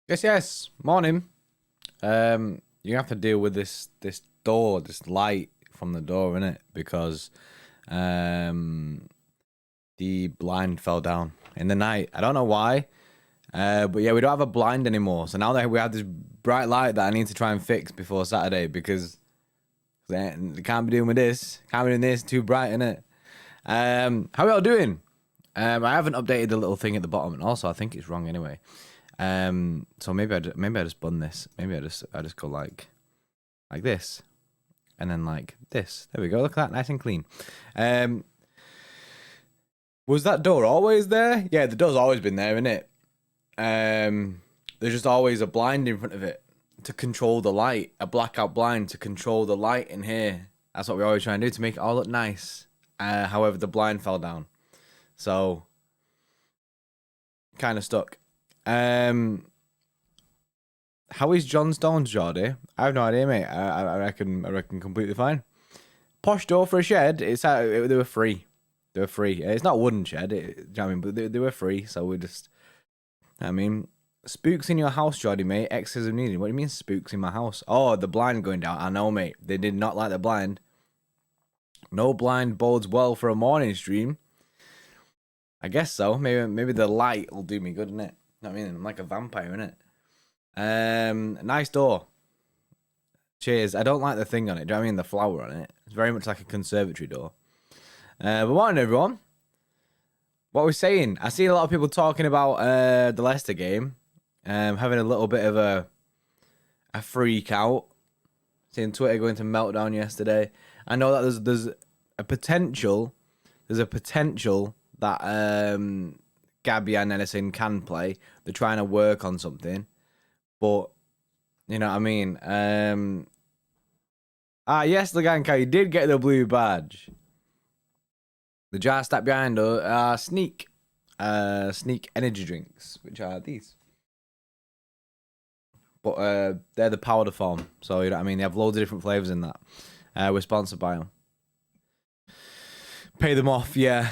Yes. Morning. You have to deal with this door, this light from the door, innit? Because um the blind fell down in the night. I don't know why. But yeah, we don't have a blind anymore. So now that we have this bright light that I need to try and fix before Saturday because they can't be doing with this. Can't be doing this too bright, innit? How are y'all doing? I haven't updated the little thing at the bottom, and also I think it's wrong anyway. So maybe I just bun this. Maybe I just go like this, and then like this. There we go. Look at that, nice and clean. Was that door always there? Yeah, the door's always been there, isn't it? There's just always a blind in front of it to control the light, a blackout blind to control the light in here. That's what we always try and do to make it all look nice. However, the blind fell down, so kind of stuck. How is John Stones, Jordy? I have no idea, mate. I reckon completely fine. Posh door for a shed. They were free. They were free. It's not a wooden shed. Do you know what I mean? But they were free, so we just. I mean, spooks in your house, Jordy, mate. Exes are needed. What do you mean spooks in my house? Oh, the blind going down. I know, mate. They did not like the blind. No blind bodes well for a morning stream. I guess so. Maybe the light will do me good, innit? I mean, I'm like a vampire, innit? Nice door. Cheers. I don't like the thing on it. Do you know what I mean? The flower on it. It's very much like a conservatory door. But morning, everyone. What we're saying, I see a lot of people talking about the Leicester game, having a little bit of a freak out. Seeing Twitter going to meltdown yesterday. I know that there's a potential. There's a potential that GABBY and EDERSON can play. They're trying to work on something, but you know what I mean. Yes, Laganka, you did get the blue badge. The jar stacked behind us are sneak energy drinks, which are these. But they're the powder form, so you know what I mean. They have loads of different flavors in that. We're sponsored by them. Pay them off, yeah.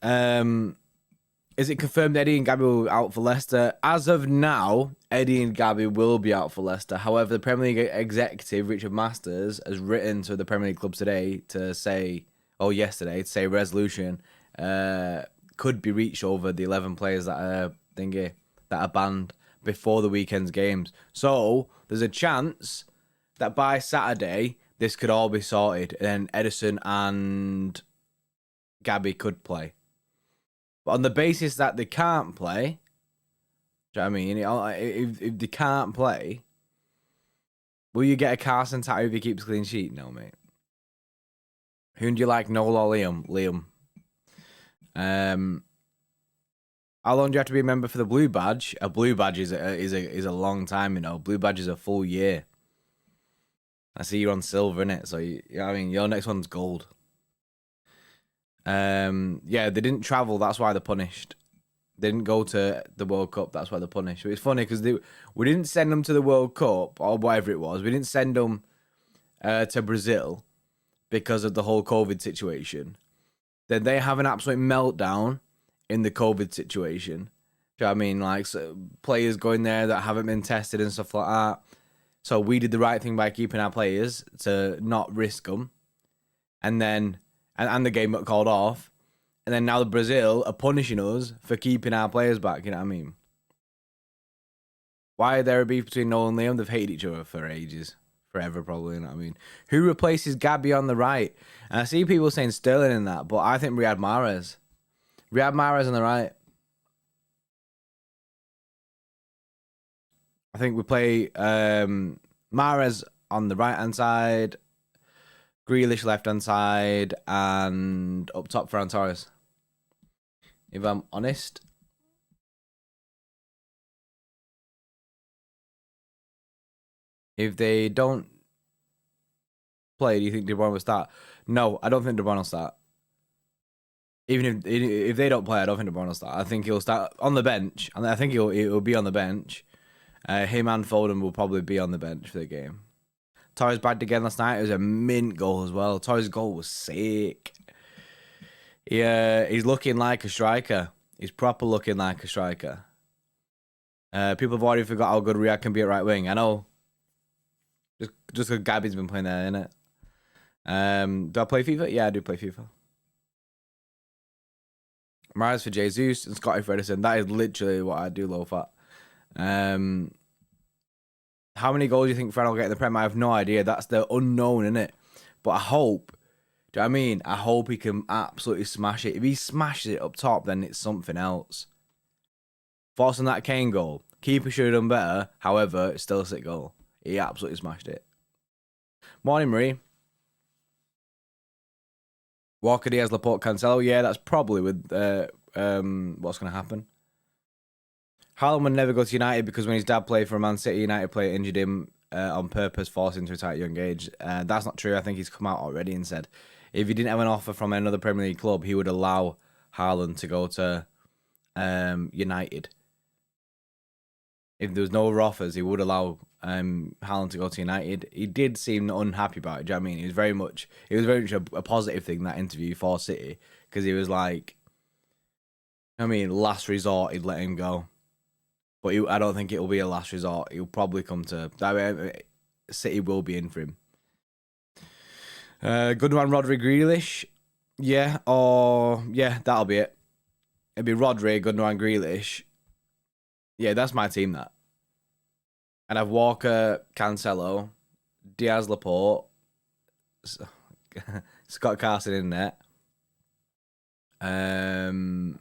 Is it confirmed Eddie and GABBY will be out for Leicester? As of now, Eddie and GABBY will be out for Leicester. However, the Premier League executive, Richard Masters, has written to the Premier League clubs today to say, yesterday, to say resolution could be reached over the 11 players that are banned before the weekend's games. So there's a chance that by Saturday this could all be sorted, and EDERSON and GABBY could play. But on the basis that they can't play, do you know what I mean? If they can't play, will you get a CARSON tattoo if he keeps a clean sheet? No, mate. Who do you like, Noel or Liam? Liam. How long do you have to be a member for the blue badge? A blue badge is a long time, you know. Blue badge is a full year. I see you're on silver, innit? So you know what I mean, your next one's gold. Yeah, they didn't travel. That's why they're punished. They didn't go to the World Cup. That's why they're punished. But it's funny because we didn't send them to the World Cup or whatever it was. We didn't send them to Brazil because of the whole COVID situation. Then they have an absolute meltdown in the COVID situation. Do you know what I mean? Like players going there that haven't been tested and stuff like that. So we did the right thing by keeping our players to not risk them. And then and the game got called off. And then now the Brazil are punishing us for keeping our players back. You know what I mean? Why are there a beef between Noel and Liam? They've hated each other for ages. Forever, probably. You know what I mean? Who replaces GABBY on the right? And I see people saying Sterling in that, but I think Riyad Mahrez. Riyad Mahrez on the right. I think we play Mahrez on the right-hand side, Grealish left-hand side, and up top Ferran Torres. If I'm honest. If they don't play, do you think De Bruyne will start? No, I don't think De Bruyne will start. Even if they don't play, I don't think De Bruyne will start. I think he'll start on the bench, and I think he'll be on the bench. Him and Foden will probably be on the bench for the game. Torres bagged again last night. It was a mint goal as well. Torres' goal was sick. Yeah, he's looking like a striker. He's proper looking like a striker. People have already forgot how good Riyad can be at right wing. I know. Just because Gabby's been playing there, innit? Do I play FIFA? Yeah, I do play FIFA. Mahrez for Jesus and Scotty for Edison. That is literally what I do low fat. How many goals do you think Fred will get in the Prem? I have no idea. That's the unknown, innit? But I hope. Do you know what I mean? I hope he can absolutely smash it. If he smashes it up top, then it's something else. Forcing that Kane goal. Keeper should have done better. However, it's still a sick goal. He absolutely smashed it. Morning, Marie. Walker, Diaz, Laporte, Cancelo. Yeah, that's probably with what's going to happen. Haaland would never go to United because when his dad played for a Man City, United player injured him on purpose, forcing him to retire at a young age. That's not true. I think he's come out already and said if he didn't have an offer from another Premier League club, he would allow Haaland to go to United. If there was no other offers, he would allow Haaland to go to United. He did seem unhappy about it. Do you know what I mean? It was very much a positive thing, that interview for City, because he was like, I mean, last resort, he'd let him go. But I don't think it will be a last resort. He'll probably come to... City will be in for him. Good one, Rodri, Grealish. Yeah, that'll be it. It'll be Rodri, Gundogan, Grealish. Yeah, that's my team, that. And I've Walker, Cancelo, Diaz, Laporte, Scott Carson in net. And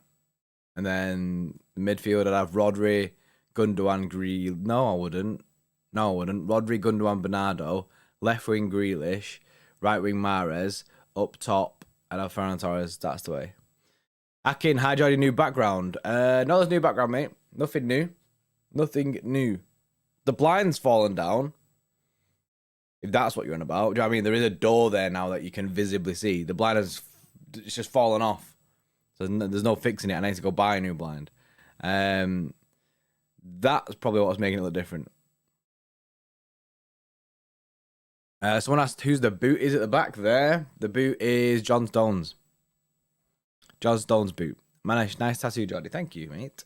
then midfield, I'd have Rodri, Gundogan, Grealish. No, I wouldn't. Rodri, Gundogan, Bernardo. Left wing, Grealish. Right wing, Mahrez. Up top, I'd have Ferran Torres. That's the way. Akin, hi, Jordy, new background. No, there's new background, mate. Nothing new. The blind's fallen down. If that's what you're on about. Do you know what I mean? There is a door there now that you can visibly see. The blind has it's just fallen off. So there's no fixing it. I need to go buy a new blind. That's probably what's making it look different. Someone asked who's the boot is at the back there. The boot is John Stones. John Stones' boot. Man, nice tattoo, Jody. Thank you, mate.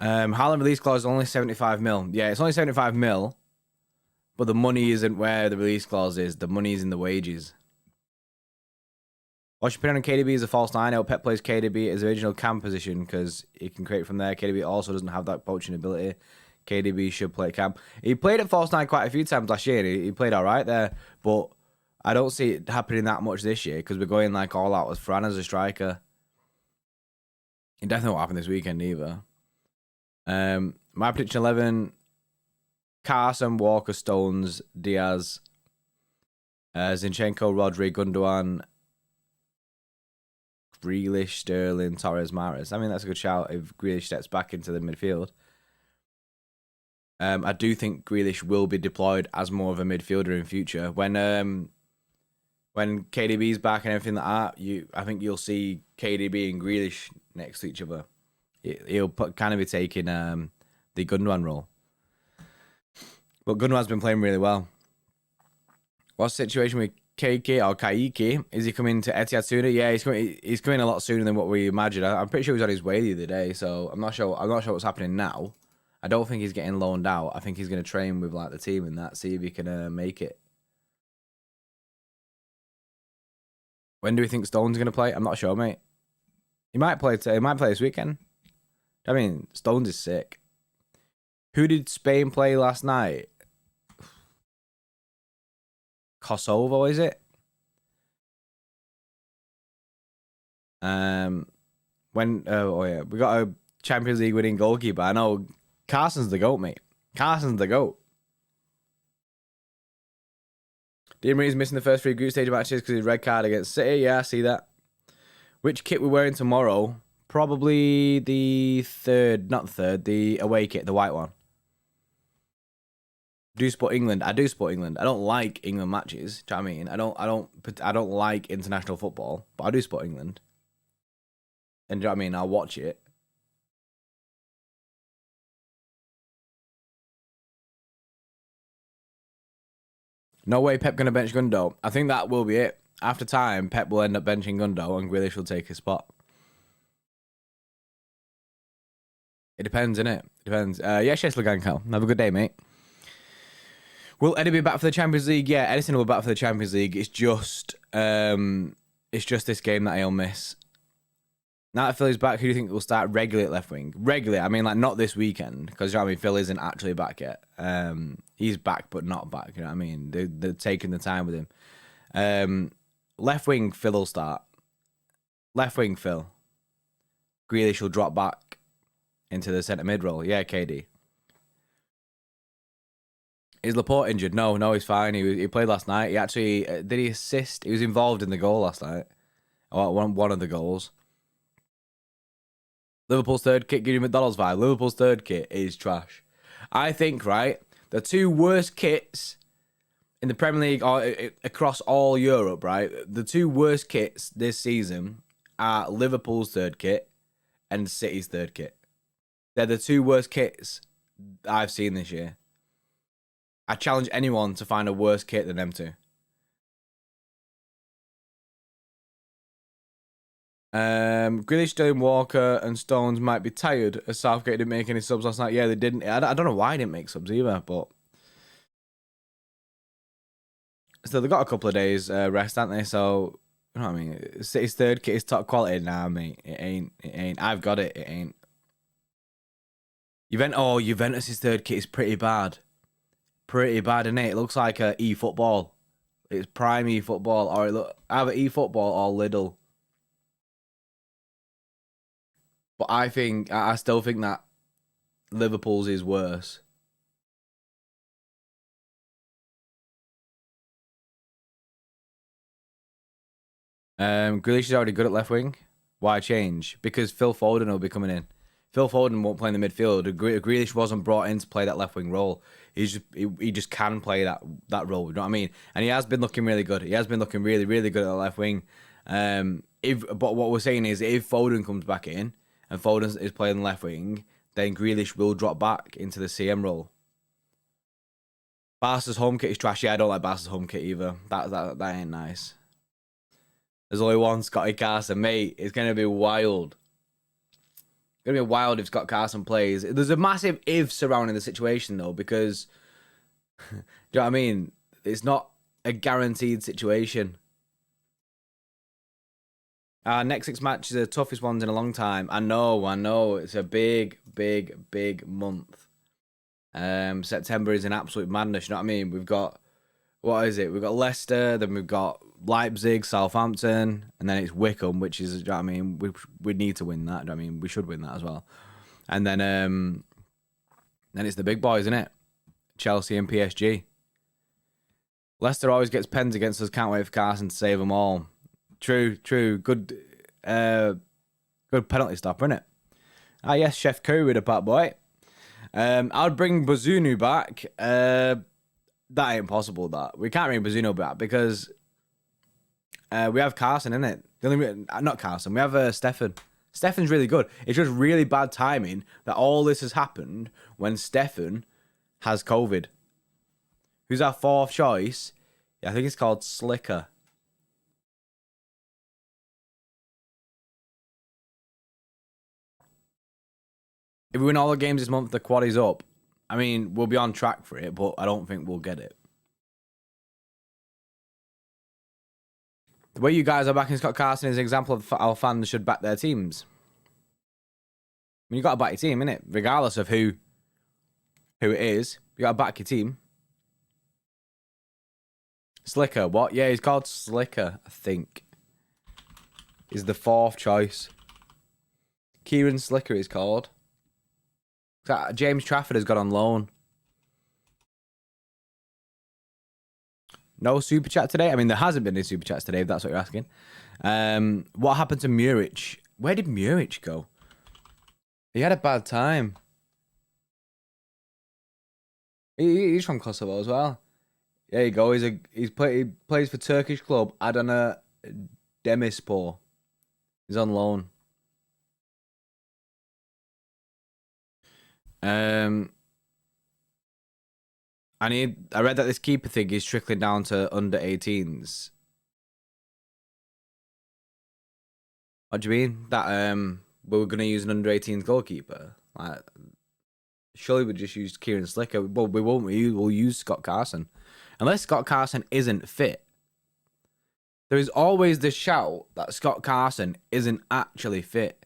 Haaland release clause is only 75 mil. Yeah, it's only 75 mil. But the money isn't where the release clause is. The money is in the wages. What's your opinion on KDB as a false nine? Pep plays KDB as original cam position because he can create from there. KDB also doesn't have that poaching ability. KDB should play cam. He played at false nine quite a few times last year. He played all right there. But I don't see it happening that much this year because we're going like all out with Fran as a striker. It definitely won't happen this weekend either. My prediction 11: Carson, Walker, Stones, Diaz, Zinchenko, Rodri, Gundogan, Grealish, Sterling, Torres, Mahrez. I mean, that's a good shout if Grealish steps back into the midfield. I do think Grealish will be deployed as more of a midfielder in future. When KDB's back and everything like that, I think you'll see KDB and Grealish next to each other. He'll kind of be taking the Gundogan role. But Gundogan's been playing really well. What's the situation with KK or Kaiki? Is he coming to Etihad sooner? Yeah, he's coming a lot sooner than what we imagined. I'm pretty sure he was on his way the other day, so I'm not sure what's happening now. I don't think he's getting loaned out. I think he's going to train with like the team and that, see if he can make it. When do we think Stone's going to play? I'm not sure, mate. He might play today. He might play this weekend. I mean, Stones is sick. Who did Spain play last night? Kosovo, is it? We got a Champions League winning goalkeeper. I know Carson's the GOAT, mate. Carson's the GOAT. Di Maria's missing the first 3 group stage matches because his red card against City. Yeah, I see that. Which kit we're wearing tomorrow? Probably the the away kit, the white one. Do you support England? I do support England. I don't like England matches. Do you know what I mean? I don't like international football, but I do support England. And do you know what I mean? I'll watch it. No way Pep gonna bench Gundo. I think that will be it. After time, Pep will end up benching Gundo and Grealish will take his spot. It depends, innit? It depends. Yeah, cheers, Leganko. Have a good day, mate. Will Eddie be back for the Champions League? Yeah, Edison will be back for the Champions League. It's just this game that he'll miss. Now that Philly's back, who do you think will start regularly at left wing? Regularly, I mean, like, not this weekend, because, you know what I mean, Phil isn't actually back yet. He's back, but not back, you know what I mean? They're taking the time with him. Left wing, Phil will start. Left wing, Phil. Grealish will drop back into the centre mid role. Yeah, KD. Is Laporte injured? No, he's fine. He played last night. He actually, did he assist? He was involved in the goal last night. One of the goals. Liverpool's third kit, give you McDonald's vibe. Liverpool's third kit is trash. I think, right, the two worst kits in the Premier League or across all Europe, right, the two worst kits this season are Liverpool's third kit and City's third kit. They're the two worst kits I've seen this year. I challenge anyone to find a worse kit than them two. Grealish, Sterling, Walker, and Stones might be tired as Southgate didn't make any subs last night. Yeah, they didn't. I don't know why they didn't make subs either, but still, they got a couple of days rest, haven't they? So, you know what I mean? City's third kit is top quality. Nah, mate, it ain't. I've got it. It ain't. Juventus' third kit is pretty bad. Pretty bad, innit? It looks like a eFootball. It's prime eFootball, or it look either eFootball or Lidl. But I still think that Liverpool's is worse. Grealish is already good at left wing. Why change? Because Phil Foden will be coming in. Phil Foden won't play in the midfield. Grealish wasn't brought in to play that left wing role. He just can play that role. You know what I mean? And he has been looking really good. He has been looking really, really good at the left wing. But what we're saying is, if Foden comes back in and Foden is playing the left wing, then Grealish will drop back into the CM role. Barca's home kit is trashy. I don't like Barca's home kit either. That ain't nice. There's only one Scotty Carson, mate. It's gonna be wild. It's gonna be wild if Scott Carson plays. There's a massive if surrounding the situation though, because do you know what I mean? It's not a guaranteed situation. Our next 6 matches are the toughest ones in a long time. I know. It's a big month. September is an absolute madness, you know what I mean? We've got, what is it? We've got Leicester, then we've got Leipzig, Southampton, and then it's Wickham, which is, you know what I mean? We need to win that, you know what I mean? We should win that as well. And then it's the big boys, isn't it? Chelsea and PSG. Leicester always gets pens against us. Can't wait for Carson to save them all. True. Good penalty stopper, innit? Ah, yes, Chef Curry with a pat boy. I'd bring Bazunu back. That ain't possible, that. We can't bring Bazunu back because we have Carson, innit? Not Carson, we have Stefan. Stefan's really good. It's just really bad timing that all this has happened when Stefan has COVID. Who's our fourth choice? Yeah, I think it's called Slicker. If we win all the games this month, the quad is up. I mean, we'll be on track for it, but I don't think we'll get it. The way you guys are backing Scott Carson is an example of how fans should back their teams. I mean, you got to back your team, innit? Regardless of who it is, you got to back your team. Slicker, what? Yeah, he's called Slicker, I think. Is the fourth choice. Kieran Slicker is called. James Trafford has got on loan. No super chat today? I mean, there hasn't been any super chats today, if that's what you're asking. What happened to Muric? Where did Muric go? He had a bad time. He's from Kosovo as well. There you go. He plays for Turkish club Adana Demirspor. He's on loan. I read that this keeper thing is trickling down to under 18s. What do you mean? That we were gonna use an under 18s goalkeeper? Like, surely we just use Kieran Slicker. Well, we won't. We'll use Scott Carson. Unless Scott Carson isn't fit. There is always the shout that Scott Carson isn't actually fit.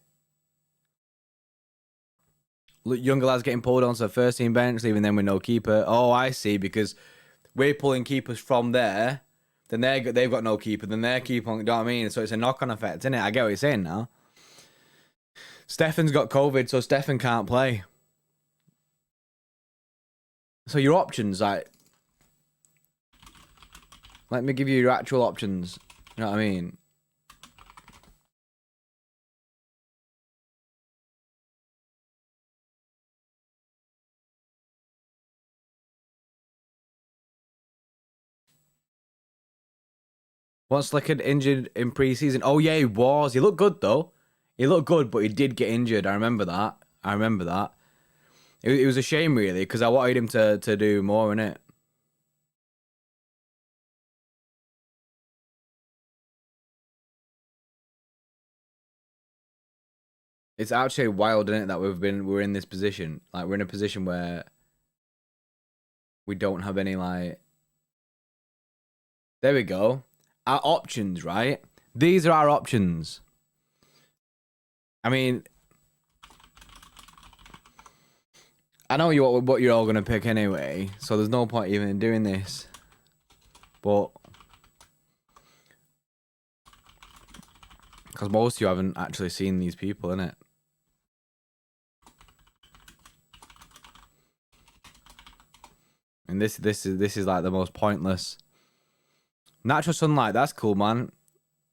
Look, younger lads getting pulled onto the first team bench, leaving them with no keeper. Oh, I see, because we're pulling keepers from there, then they've got no keeper, then their keeper, you know what I mean? So it's a knock-on effect, isn't it? I get what you're saying now. Stefan's got COVID, so Stefan can't play. So your options, like, let me give you your actual options. You know what I mean? Once Slicker injured in pre-season. Oh yeah, he was. He looked good though. He looked good, but he did get injured. I remember that. It was a shame really, because I wanted him to do more in it. It's actually wild, isn't it, that we're in this position. Like, we're in a position where we don't have any, like, there we go. Our options, right? These are our options. I mean, I know what you're all gonna pick anyway, so there's no point even in doing this. But because most of you haven't actually seen these people, innit? And this is like the most pointless. Natural sunlight, that's cool, man.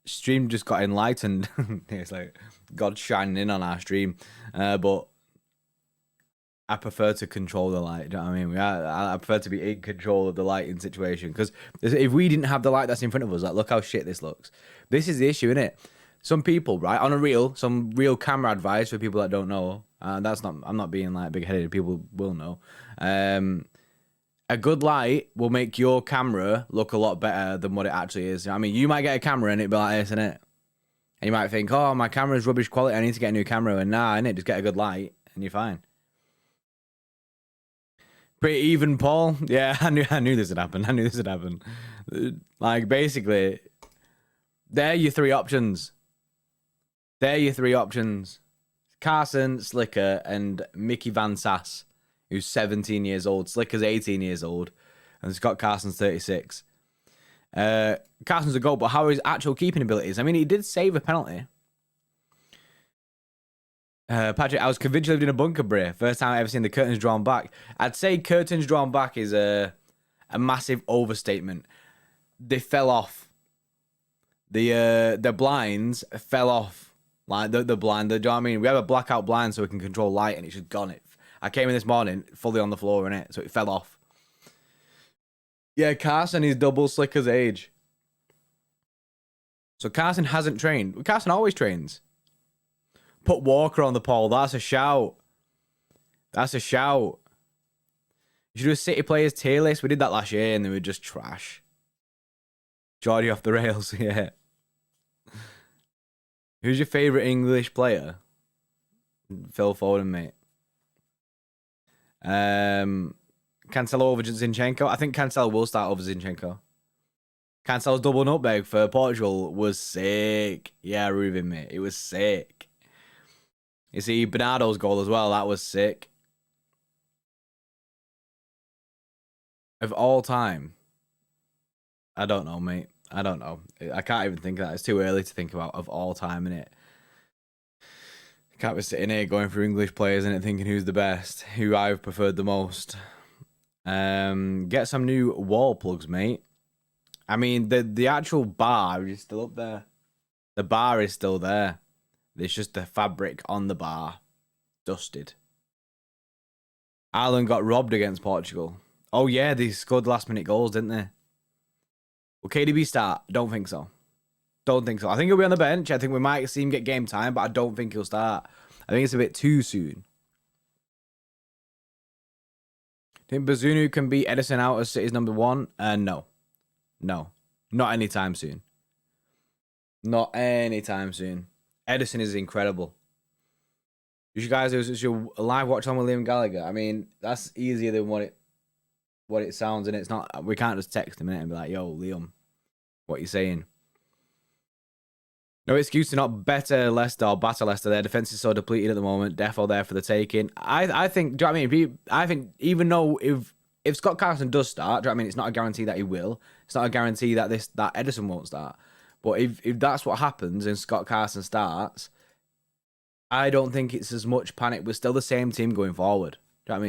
Stream just got enlightened. It's like God shining in on our stream. But I prefer to control the light. Do you know what I mean? I prefer to be in control of the lighting situation. Because if we didn't have the light that's in front of us, like, look how shit this looks. This is the issue, isn't it? Some people, right, on some real camera advice for people that don't know. I'm not being like big-headed. People will know. A good light will make your camera look a lot better than what it actually is. I mean, you might get a camera and it'd be like this, innit? And you might think, oh, my camera's rubbish quality, I need to get a new camera. And nah, innit? Just get a good light and you're fine. Pretty even, Paul. Yeah, I knew this would happen. Like, basically, they're your three options. Carson, Slicker, and Mickey Van Sass, who's 17 years old. Slicker's 18 years old. And Scott Carson's 36. Carson's a goal, but how are his actual keeping abilities? I mean, he did save a penalty. Patrick, I was convinced you lived in a bunker, Bray. First time I've ever seen the curtains drawn back. I'd say curtains drawn back is a massive overstatement. They fell off. The blinds fell off. Like, the blind, do you know what I mean? We have a blackout blind so we can control light, and it's just gone. I came in this morning fully on the floor in it, so it fell off. Yeah, Carson is double Slicker's age. So Carson hasn't trained. Carson always trains. Put Walker on the pole. That's a shout. You should do a City players tier list. We did that last year and they were just trash. Geordie off the rails, yeah. Who's your favourite English player? Phil Foden, mate. Cancelo over Zinchenko. I think Cancelo will start over Zinchenko. Cancelo's double nutmeg for Portugal was sick. Yeah, Ruben, mate. It was sick. You see Bernardo's goal as well. That was sick. Of all time, I don't know, mate. I don't know. I can't even think of that. It's too early to think about of all time, innit? I can't be sitting here going through English players and thinking who's the best, who I've preferred the most. Get some new wall plugs, mate. I mean, the actual bar is still up there. The bar is still there. There's just the fabric on the bar. Dusted. Haaland got robbed against Portugal. Oh, yeah, they scored last-minute goals, didn't they? Will KDB start? Don't think so. I think he'll be on the bench. I think we might see him get game time, but I don't think he'll start. I think it's a bit too soon. Think Bazunu can beat Ederson out as City's number one? No. No. Not anytime soon. Ederson is incredible. You guys, it was your live watch on with Liam Gallagher. I mean, that's easier than what it sounds, and it's not. We can't just text him and be like, "Yo, Liam, what you saying?" No excuse to not better Leicester or batter Leicester. Their defense is so depleted at the moment. Defo there for the taking. I think. Do you know what I mean? I think even though if Scott Carson does start, do you know what I mean? It's not a guarantee that he will. It's not a guarantee that that EDERSON won't start. But if that's what happens and Scott Carson starts, I don't think it's as much panic. We're still the same team going forward. Do you know what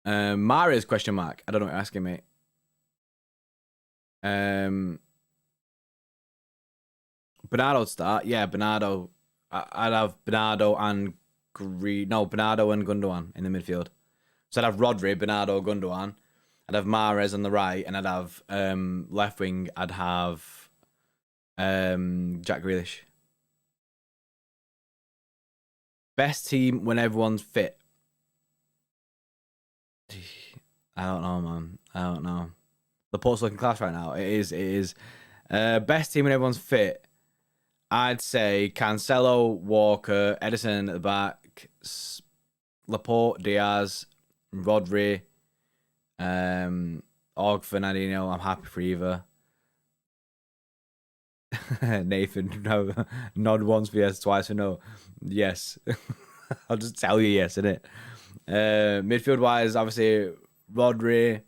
I mean? Marius question mark. I don't know what you're asking, mate. Bernardo start. Yeah, Bernardo. I'd have Bernardo and Bernardo and Gundogan in the midfield. So I'd have Rodri, Bernardo, Gundogan. I'd have Mahrez on the right, and I'd have left wing. I'd have Jack Grealish. Best team when everyone's fit. I don't know, man. I don't know. The Port's looking class right now. It is. Best team when everyone's fit. I'd say Cancelo, Walker, EDERSON at the back, Laporte, Diaz, Rodri, Fernandinho. I'm happy for either. Nathan, no. Nod once for yes, twice for no. Yes. I'll just tell you yes, innit? Midfield wise, obviously, Rodri.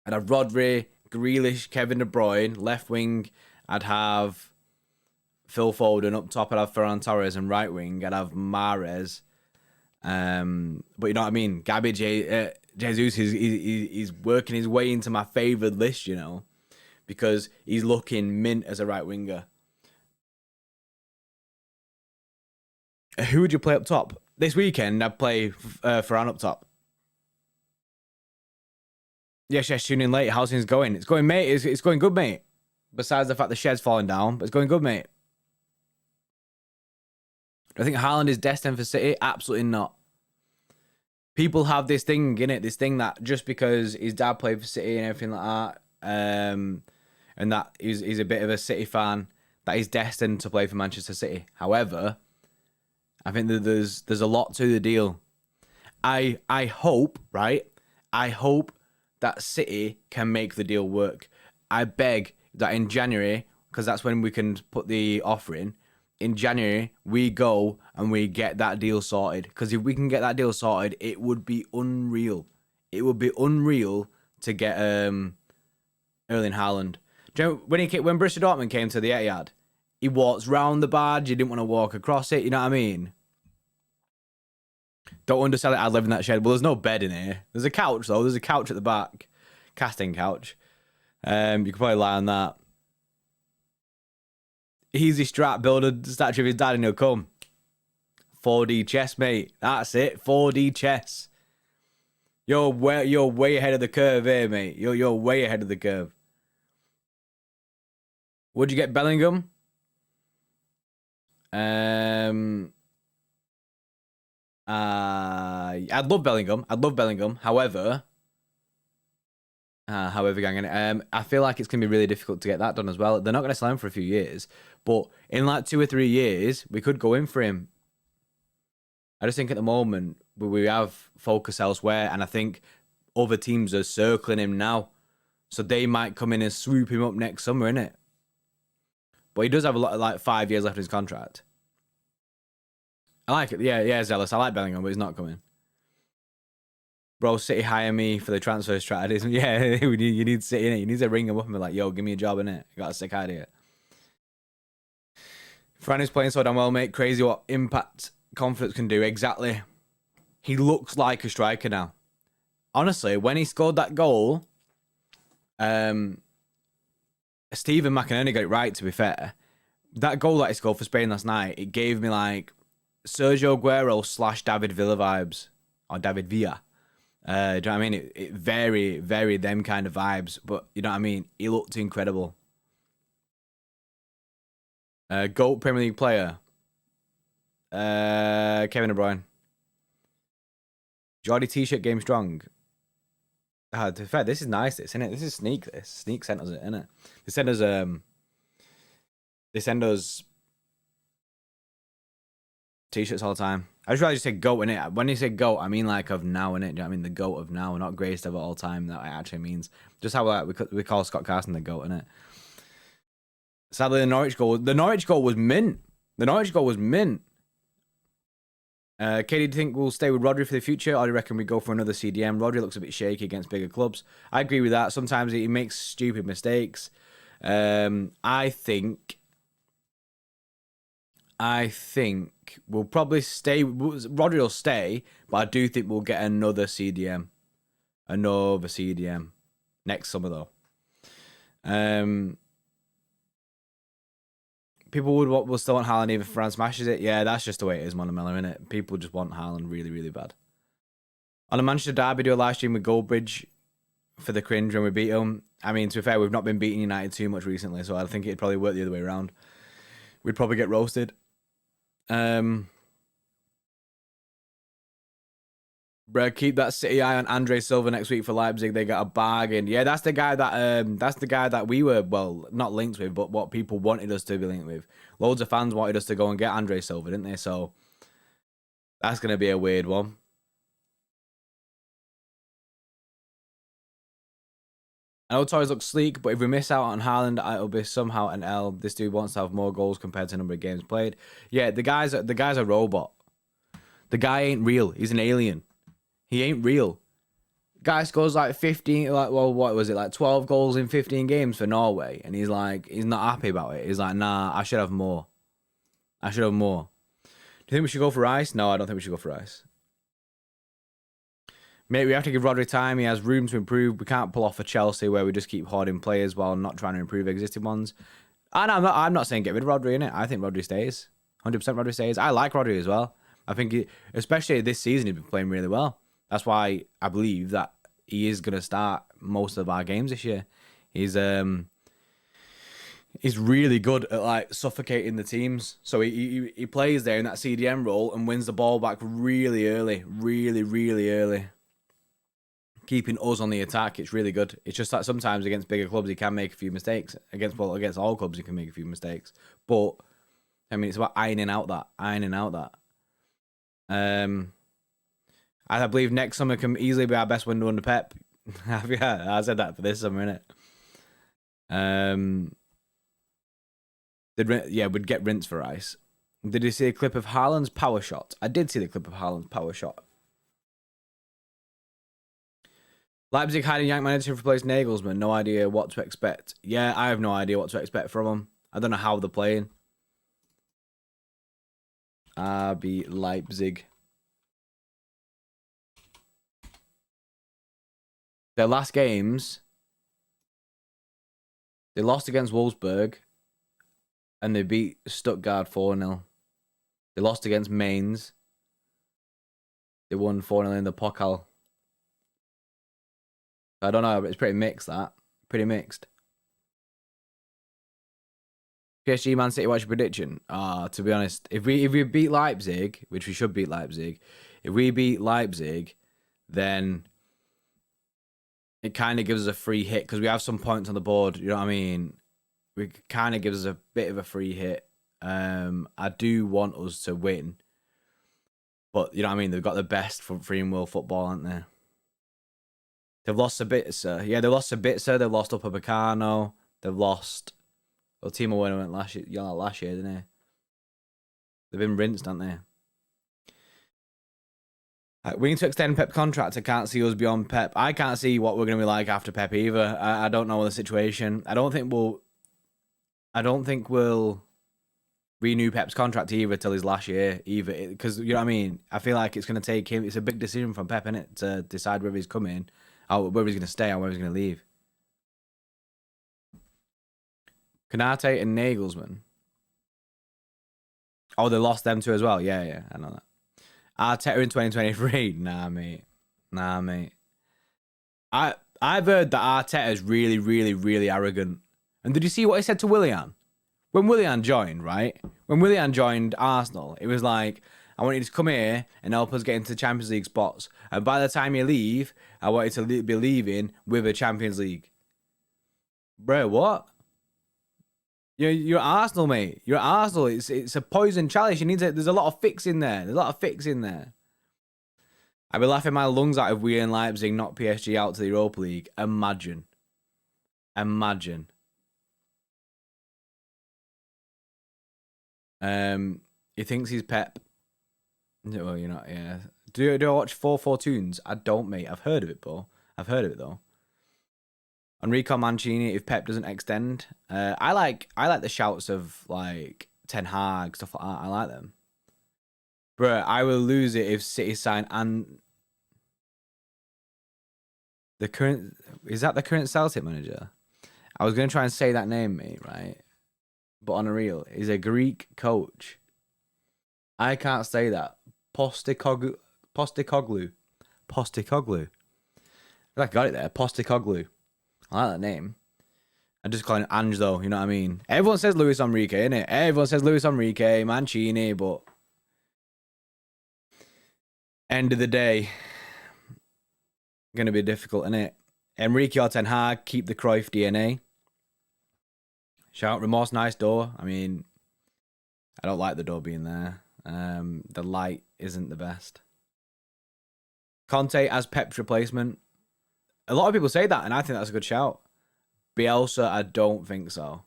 I'd have Rodri, Grealish, Kevin De Bruyne. Left wing, I'd have Phil Foden. Up top, I'd have Ferran Torres. And right wing, I'd have Mahrez. But you know what I mean? Gabby Jesus, he's working his way into my favoured list, you know, because he's looking mint as a right winger. Who would you play up top? This weekend, I'd play Ferran up top. Yes, tune in late. How's things going? It's going, mate. It's going good, mate. Besides the fact the shed's falling down, but it's going good, mate. I think Haaland is destined for City. Absolutely not. People have this thing in it, this thing that just because his dad played for City and everything like that, and that he's a bit of a City fan, that he's destined to play for Manchester City. However, I think that there's a lot to the deal. I hope, right? I hope that City can make the deal work. I beg that in January, because that's when we can put the offer in January, we go and we get that deal sorted. Because if we can get that deal sorted, it would be unreal. It would be unreal to get Erling Haaland. Do you know, when Borussia Dortmund came to the Etihad, he walks round the badge. He didn't want to walk across it. You know what I mean? Don't undersell it. I'd live in that shed. Well, there's no bed in here. There's a couch, though. There's a couch at the back. Casting couch. You could probably lie on that. Easy strap, build a statue of his dad and he'll come. 4D chess, mate. That's it. 4D chess. You're way ahead of the curve here, mate. You're way ahead of the curve. Would you get Bellingham? I'd love Bellingham. However, gang, I feel like it's gonna be really difficult to get that done as well. They're not gonna sell him for a few years, but in like 2 or 3 years, we could go in for him. I just think at the moment we have focus elsewhere, and I think other teams are circling him now, so they might come in and swoop him up next summer, innit? But he does have a lot of, like, 5 years left in his contract. I like it. Yeah, Zealous. I like Bellingham, but he's not coming. Bro, City hire me for the transfer strategies. Yeah, you need City, innit? You need to ring him up and be like, yo, give me a job, innit? I got a sick idea. Fran is playing so damn well, mate. Crazy what impact confidence can do. Exactly. He looks like a striker now. Honestly, when he scored that goal, Stephen McInerney got it right, to be fair. That goal that he scored for Spain last night, it gave me like Sergio Aguero / David Villa vibes. Or David Villa. Do you know what I mean? It very, very them kind of vibes. But you know what I mean? He looked incredible. GOAT Premier League player. Kevin De Bruyne. Jordy T-shirt game strong. To be fair, this is nice, isn't it? This is Sneak. Sneak sent us it, isn't it? They send us T-shirts all the time. I just rather just say GOAT in it. When you say GOAT, I mean like of now in it. Do you know what I mean? The GOAT of now, not greatest of all time. That it actually means. Just how we call Scott Carson the GOAT in it. Sadly, the Norwich goal was mint. The Norwich goal was mint. Katie, do you think we'll stay with Rodri for the future, or do you reckon we go for another CDM? Rodri looks a bit shaky against bigger clubs. I agree with that. Sometimes he makes stupid mistakes. I think we'll probably stay. Rodri will stay, but I do think we'll get another CDM. Another CDM. Next summer, though. People will still want Haaland even if France smashes it. Yeah, that's just the way it is, Monomella, isn't it? People just want Haaland really, really bad. On a Manchester derby, do a live stream with Goldbridge for the cringe when we beat them. I mean, to be fair, we've not been beating United too much recently, so I think it'd probably work the other way around. We'd probably get roasted. Bro, keep that City eye on Andre Silva next week for Leipzig. They got a bargain. Yeah, that's the guy that we were, well, not linked with, but what people wanted us to be linked with. Loads of fans wanted us to go and get Andre Silva, didn't they? So that's gonna be a weird one. I know Torres looks sleek, but if we miss out on Haaland, it'll be somehow an L. This dude wants to have more goals compared to the number of games played. Yeah, the guy's a robot. The guy ain't real. He's an alien. He ain't real. Guy scores like 15, what was it, like 12 goals in 15 games for Norway, and he's not happy about it. He's like, nah, I should have more. I should have more. Do you think we should go for Rice? No, I don't think we should go for Rice. Mate, we have to give Rodri time. He has room to improve. We can't pull off a Chelsea where we just keep hoarding players while not trying to improve existing ones. And I'm not saying get rid of Rodri, innit? I think Rodri stays. 100% Rodri stays. I like Rodri as well. I think, especially this season, he's been playing really well. That's why I believe that he is going to start most of our games this year. He's really good at like suffocating the teams. So he plays there in that CDM role and wins the ball back really early, really early, keeping us on the attack. It's really good. It's just that sometimes against bigger clubs he can make a few mistakes. Against all clubs he can make a few mistakes. But I mean, it's about ironing out that. I believe next summer can easily be our best window under Pep. Yeah, I said that for this summer, innit? We'd get Rince for Rice. Did you see a clip of Haaland's power shot? I did see the clip of Haaland's power shot. Leipzig hiding Yank manager to replace Nagelsmann. No idea what to expect. Yeah, I have no idea what to expect from him. I don't know how they're playing. RB Leipzig. Their last games, they lost against Wolfsburg and they beat Stuttgart 4-0. They lost against Mainz. They won 4-0 in the Pokal. I don't know, but it's pretty mixed, that. Pretty mixed. PSG Man City, what's your prediction? To be honest, if we beat Leipzig, which we should beat Leipzig, if we beat Leipzig, then it kind of gives us a free hit because we have some points on the board. You know what I mean? It kind of gives us a bit of a free hit. I do want us to win, but you know what I mean? They've got the best from free and will football, haven't they? They've lost Sabitzer. Yeah, they lost Sabitzer. They've lost Upamecano. They've lost. Well, Timo Werner went last year, didn't he? They've been rinsed, haven't they? We need to extend Pep's contract. I can't see us beyond Pep. I can't see what we're going to be like after Pep either. I don't know the situation. I don't think we'll renew Pep's contract either till his last year either. Because, you know what I mean? I feel like it's going to take him. It's a big decision from Pep, innit? To decide whether he's coming, or whether he's going to stay, or whether he's going to leave. Konate and Nagelsmann. Oh, they lost them too as well. Yeah, I know that. Arteta in 2023? Nah, mate. I've heard that Arteta is really arrogant. And did you see what he said to Willian? When Willian joined, right? When Willian joined Arsenal, it was like, I want you to come here and help us get into Champions League spots. And by the time you leave, I want you to be leaving with a Champions League. Bro, what? You're Arsenal, mate. You're Arsenal. It's a poison chalice. You need to. There's a lot of fix in there. There's a lot of fix in there. I'd be laughing my lungs out if we and Leipzig knocked PSG out to the Europa League. Imagine. Imagine. He thinks he's Pep. Well, you're not. Yeah. Do I watch 4-4 tunes? I don't, mate. I've heard of it, though. Enrico Mancini, if Pep doesn't extend, I like the shouts of like Ten Hag, stuff like that. I like them. Bruh, I will lose it if City sign and the current is that the current Celtic manager? I was gonna try and say that name, mate, right? But on a real, he's a Greek coach. I can't say that. Postecoglou. I got it there. Postecoglou. I like that name. I just call him Ange though, you know what I mean? Everyone says Luis Enrique, innit? Everyone says Luis Enrique, Mancini, but end of the day, gonna be difficult, innit? Enrique or Ten Hag, keep the Cruyff DNA. Shout Remorse, nice door. I mean, I don't like the door being there. The light isn't the best. Conte as Pep's replacement. A lot of people say that, and I think that's a good shout. Bielsa, I don't think so.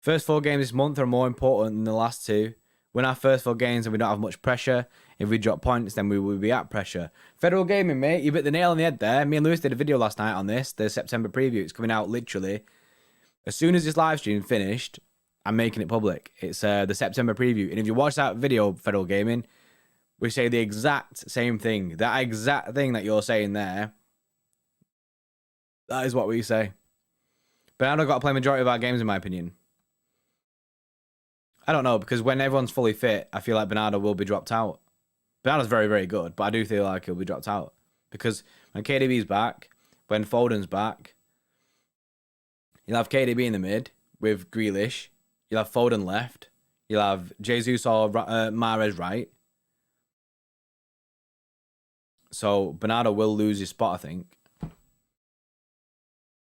First 4 games this month are more important than the last 2. Win our first 4 games and we don't have much pressure. If we drop points, then we will be at pressure. Federal Gaming, mate, you hit the nail on the head there. Me and Lewis did a video last night on this, the September preview. It's coming out literally. As soon as this live stream finished, I'm making it public. It's the September preview. And if you watch that video, Federal Gaming, we say the exact same thing. That exact thing that you're saying there, that is what we say. Bernardo got to play majority of our games, in my opinion. I don't know, because when everyone's fully fit, I feel like Bernardo will be dropped out. Bernardo's very, very good, but I do feel like he'll be dropped out. Because when KDB's back, when Foden's back, you'll have KDB in the mid with Grealish. You'll have Foden left. You'll have Jesus or Mahrez right. So Bernardo will lose his spot, I think.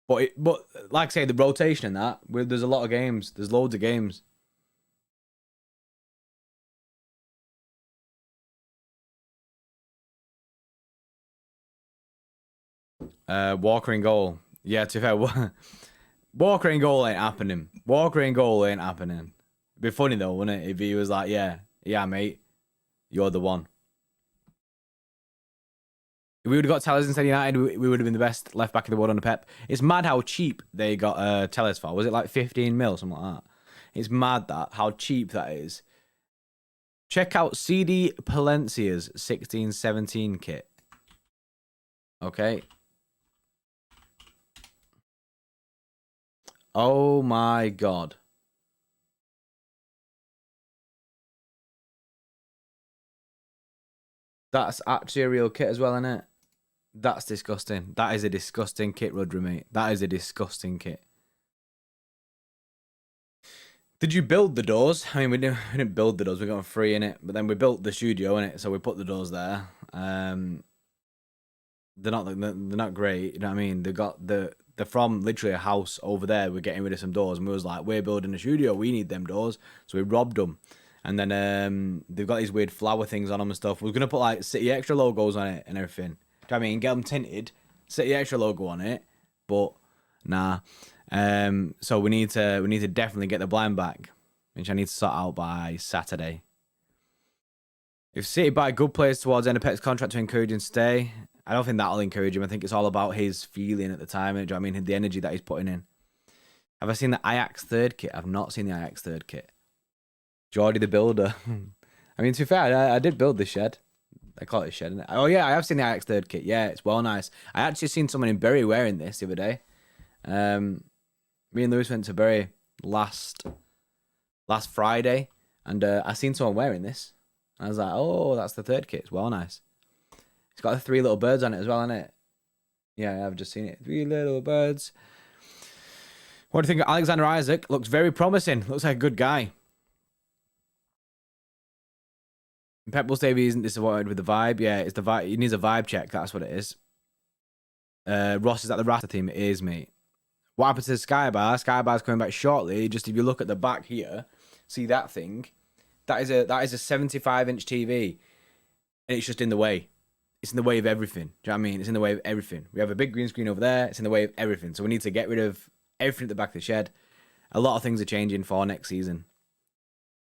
But like I say, the rotation in that, there's a lot of games. There's loads of games. Walker in goal. Yeah, to be fair, Walker in goal ain't happening. It'd be funny though, wouldn't it? If he was like, yeah, mate, you're the one. If we would have got Tellers instead of United, we would have been the best left back in the world on the Pep. It's mad how cheap they got Tellers for. Was it like 15 mil, something like that? It's mad that how cheap that is. Check out CD Palencia's 16-17 kit. Okay. Oh my god. That's actually a real kit as well, isn't it? That's disgusting. That is a disgusting kit, Rudra, mate. That is a disgusting kit. Did you build the doors? I mean, we didn't build the doors. We got them free in it, but then we built the studio in it, so we put the doors there. They're not great. You know what I mean? They're from literally a house over there. We're getting rid of some doors, and we was like, we're building a studio. We need them doors, so we robbed them. And then they've got these weird flower things on them and stuff. We are gonna put like City Extra logos on it and everything. Do you know what I mean? Get them tinted, City Extra logo on it, but nah. So we need to definitely get the blind back, which I need to sort out by Saturday. If City buy good players towards end of Pep's contract to encourage him to stay, I don't think that'll encourage him. I think it's all about his feeling at the time. Do you know what I mean? The energy that he's putting in. Have I seen the Ajax third kit? I've not seen the Ajax third kit. Geordie the Builder. I mean, to be fair, I did build this shed. I call it a shed, isn't it? Oh, yeah, I have seen the Ajax third kit. Yeah, it's well nice. I actually seen someone in Bury wearing this the other day. Me and Lewis went to Bury last Friday, and I seen someone wearing this. I was like, oh, that's the third kit. It's well nice. It's got the 3 little birds on it as well, isn't it? Yeah, I've just seen it. 3 little birds. What do you think of Alexander Isaac? Looks very promising. Looks like a good guy. Pep will say he isn't disappointed with the vibe. Yeah, it's the vibe. He needs a vibe check. That's what it is. Ross, is that the Rasta team? It is, mate. What happened to the Sky Bar? Sky Bar's coming back shortly. Just if you look at the back here, see that thing? That is a 75-inch TV, and it's just in the way. It's in the way of everything. Do you know what I mean? It's in the way of everything. We have a big green screen over there. It's in the way of everything. So we need to get rid of everything at the back of the shed. A lot of things are changing for next season.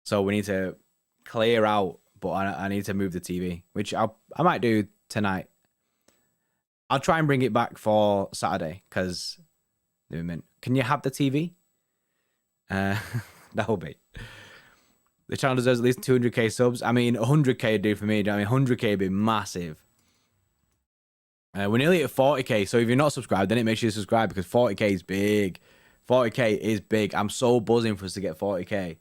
So we need to clear out, but I need to move the TV, which I might do tonight. I'll try and bring it back for Saturday, because can you have the TV? That will be. The channel deserves at least 200k subs. I mean, 100k would do for me. I mean, 100k would be massive. We're nearly at 40k, so if you're not subscribed, then it makes sure you subscribe, because 40k is big. 40k is big. I'm so buzzing for us to get 40k.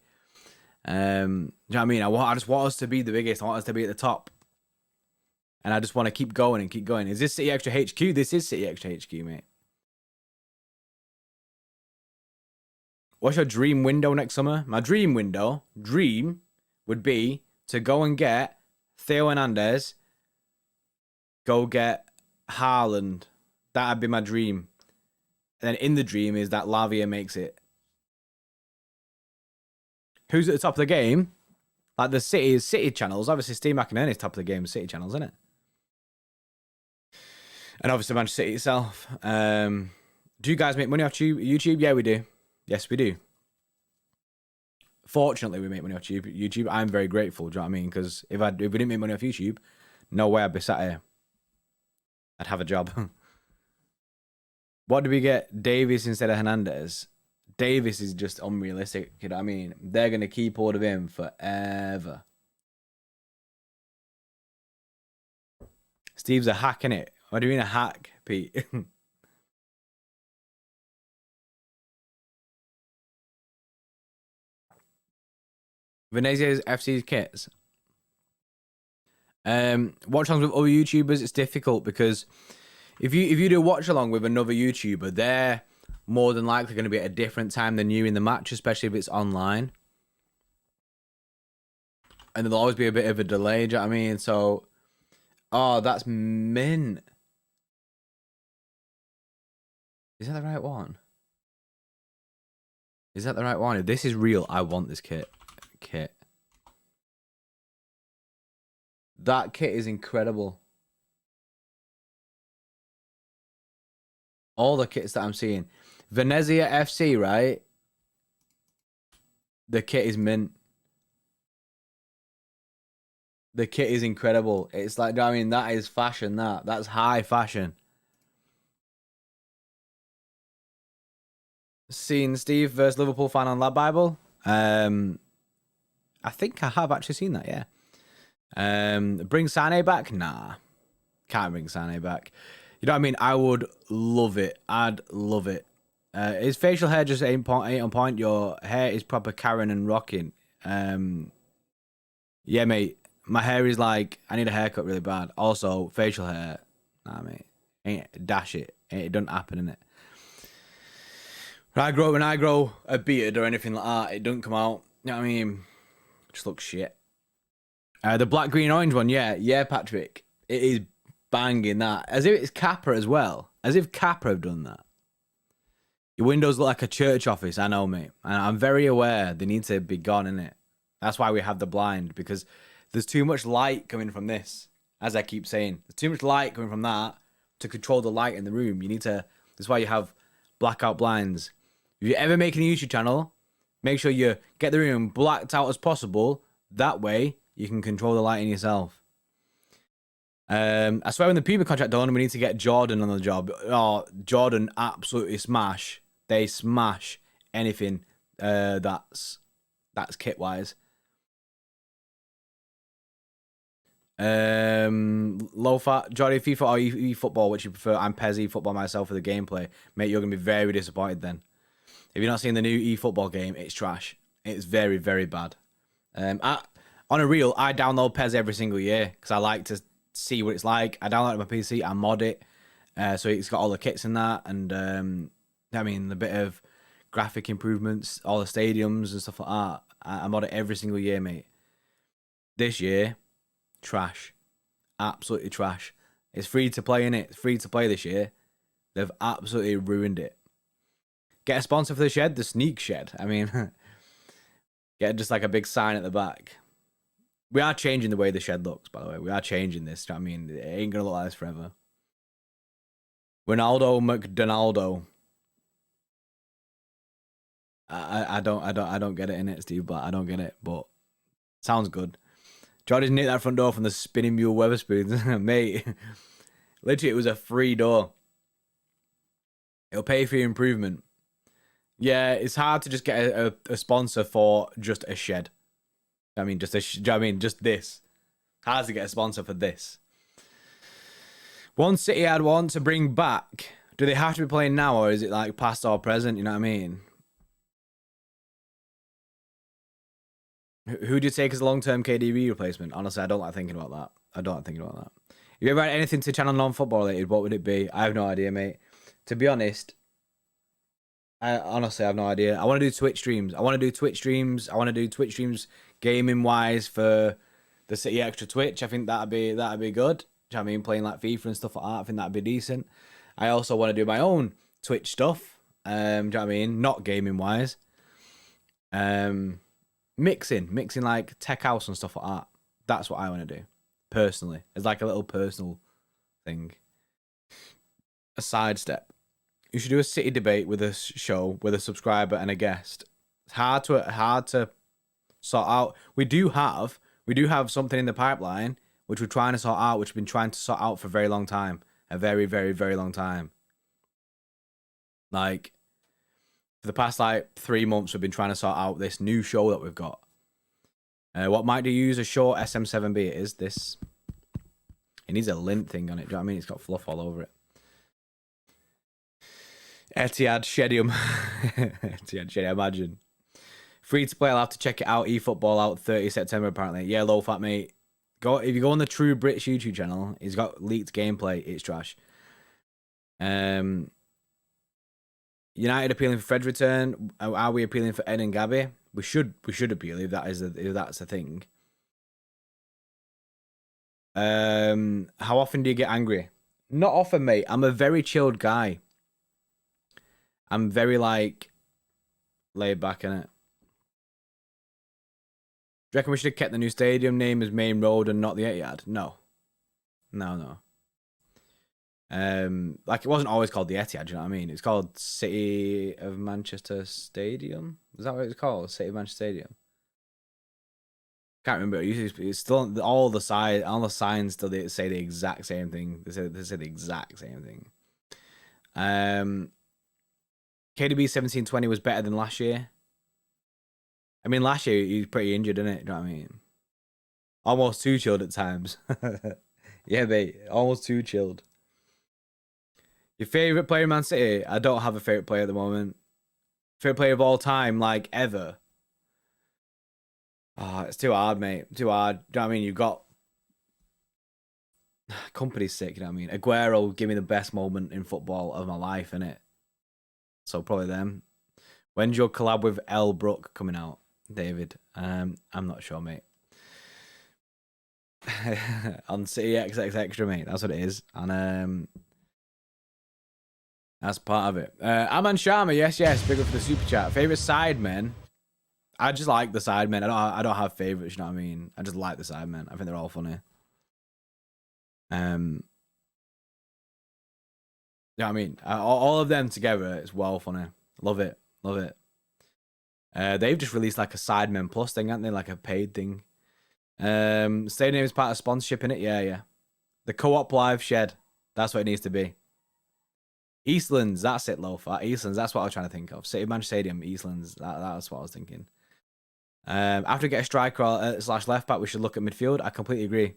Do you know what I mean? I just want us to be the biggest. I want us to be at the top. And I just want to keep going and keep going. Is this City Extra HQ? This is City Extra HQ, mate. What's your dream window next summer? My dream would be to go and get Theo Hernandez, go get Haaland. That'd be my dream. And then in the dream is that Lavia makes it. Who's at the top of the game? Like the City channels. Obviously, Steve McInerney is top of the game. City channels, isn't it? And obviously, Manchester City itself. Do you guys make money off YouTube? Yeah, we do. Yes, we do. Fortunately, we make money off YouTube. I'm very grateful. Do you know what I mean? Because if we didn't make money off YouTube, no way I'd be sat here. I'd have a job. What do we get? Davis instead of Hernandez. Davis is just unrealistic. You know what I mean? They're going to keep hold of him forever. Steve's a hack, innit? What do you mean a hack, Pete? Venezia's FC kits. Watch alongs with other YouTubers, it's difficult because if you do a watch along with another YouTuber, they're more than likely going to be at a different time than you in the match, especially if it's online. And there'll always be a bit of a delay, do you know what I mean? So, oh, that's mint. Is that the right one? Is that the right one? If this is real, I want this kit. That kit is incredible. All the kits that I'm seeing. Venezia FC, right? The kit is mint. The kit is incredible. It's like, I mean, that is fashion, that's high fashion. Seen Steve versus Liverpool fan on Lab Bible? I think I have actually seen that, yeah. Bring Sane back? Nah. Can't bring Sane back. You know what I mean? I would love it. I'd love it. Is facial hair just 8 on point? Your hair is proper Karen and rocking. Yeah, mate. My hair is like, I need a haircut really bad. Also, facial hair. Nah, mate. Ain't dash it. It doesn't happen, innit? When I grow a beard or anything like that, it doesn't come out. You know what I mean? It just looks shit. The black, green, orange one, yeah, Patrick. It is banging that. As if it's Kappa as well. As if Kappa have done that. Your windows look like a church office, I know, mate. And I'm very aware they need to be gone, innit? That's why we have the blind, because there's too much light coming from this, as I keep saying. There's too much light coming from that to control the light in the room. You need to, that's why you have blackout blinds. If you're ever making a YouTube channel, make sure you get the room blacked out as possible. That way, you can control the lighting yourself. I swear when the Puma contract done, we need to get Jordan on the job. Oh, Jordan absolutely smash. They smash anything that's kit-wise. Low fat, Jordy, FIFA or eFootball, which you prefer? I'm PES eFootball myself for the gameplay. Mate, you're going to be very disappointed then. If you're not seeing the new eFootball game, it's trash. It's very, very bad. On a reel, I download PES every single year because I like to see what it's like. I download it on my PC, I mod it. So it's got all the kits in that. And, I mean, a bit of graphic improvements, all the stadiums and stuff like that. I mod it every single year, mate. This year, trash. Absolutely trash. It's free to play, innit? It's free to play this year. They've absolutely ruined it. Get a sponsor for the shed, the Sneak Shed. I mean, get just like a big sign at the back. We are changing the way the shed looks, by the way. We are changing this. I mean, it ain't gonna look like this forever. Ronaldo McDonaldo. I don't get it in it, Steve, but I don't get it. But sounds good. Jordy's nicked that front door from the Spinning Mule Weatherspoons. Mate, literally, it was a free door. It'll pay for your improvement. Yeah, it's hard to just get a sponsor for just a shed. I mean, just this. Hard to get a sponsor for this. One City I'd want to bring back. Do they have to be playing now, or is it like past or present? You know what I mean? Who do you take as a long-term KDB replacement? Honestly, I don't like thinking about that. I don't like thinking about that. If you ever had anything to channel non-football related, what would it be? I have no idea, mate. To be honest, I honestly have no idea. I want to do Twitch streams. I want to do Twitch streams gaming-wise for the City Extra Twitch. I think that'd be good. Do you know what I mean? Playing like FIFA and stuff like that. I think that'd be decent. I also want to do my own Twitch stuff. Do you know what I mean? Not gaming-wise. Mixing like tech house and stuff like that. That's what I want to do personally. It's like a little personal thing, a sidestep. You should do a City debate with a show with a subscriber and a guest. It's hard to sort out. We do have something in the pipeline which we're trying to sort out, which we've been trying to sort out for a very long time, a very, very, very long time. Like, for the past like 3 months, we've been trying to sort out this new show that we've got. What might you use a short SM7B? It is this. It needs a lint thing on it. Do you know what I mean? It's got fluff all over it. Etihad Shedium. Etihad Shedium, imagine. Free to play, I'll have to check it out. eFootball out 30 September, apparently. Yeah, low fat, mate. If you go on the True British YouTube channel, he's got leaked gameplay. It's trash. United appealing for Fred's return. Are we appealing for Ed and Gabby? We should appeal if that's the thing. How often do you get angry? Not often, mate. I'm a very chilled guy. I'm very like laid back in it. Do you reckon we should have kept the new stadium name as Main Road and not the Etihad? No. Like it wasn't always called the Etihad, do you know what I mean? It's called City of Manchester Stadium. Is that what it's called? City of Manchester Stadium. Can't remember. It's still all the signs still say the exact same thing. They say the exact same thing. KDB 1720 was better than last year. I mean, last year he was pretty injured, didn't it? Do you know what I mean? Almost too chilled at times. Yeah, mate. Almost too chilled. Your favorite player in Man City? I don't have a favorite player at the moment. Favorite player of all time, like ever. Oh, it's too hard, mate. Too hard. Do you know what I mean? You've got company's sick, you know what I mean? Aguero give me the best moment in football of my life, innit? So probably them. When's your collab with L Brook coming out, David? I'm not sure, mate. On City XX Extra, mate. That's what it is. And that's part of it. Aman Sharma, yes. Big up for the super chat. Favorite sidemen? I just like the sidemen. I don't have favorites. You know what I mean? I just like the sidemen. I think they're all funny. You know what I mean? All of them together, it's well funny. Love it. They've just released like a Sidemen Plus thing, haven't they? Like a paid thing. Stadium name is part of sponsorship in it. Yeah. The Co-op Live Shed. That's what it needs to be. Eastlands, that's it, Lofa. Eastlands, that's what I was trying to think of. City Manchester Stadium, Eastlands. That's what I was thinking. After we get a striker slash left back, we should look at midfield. I completely agree.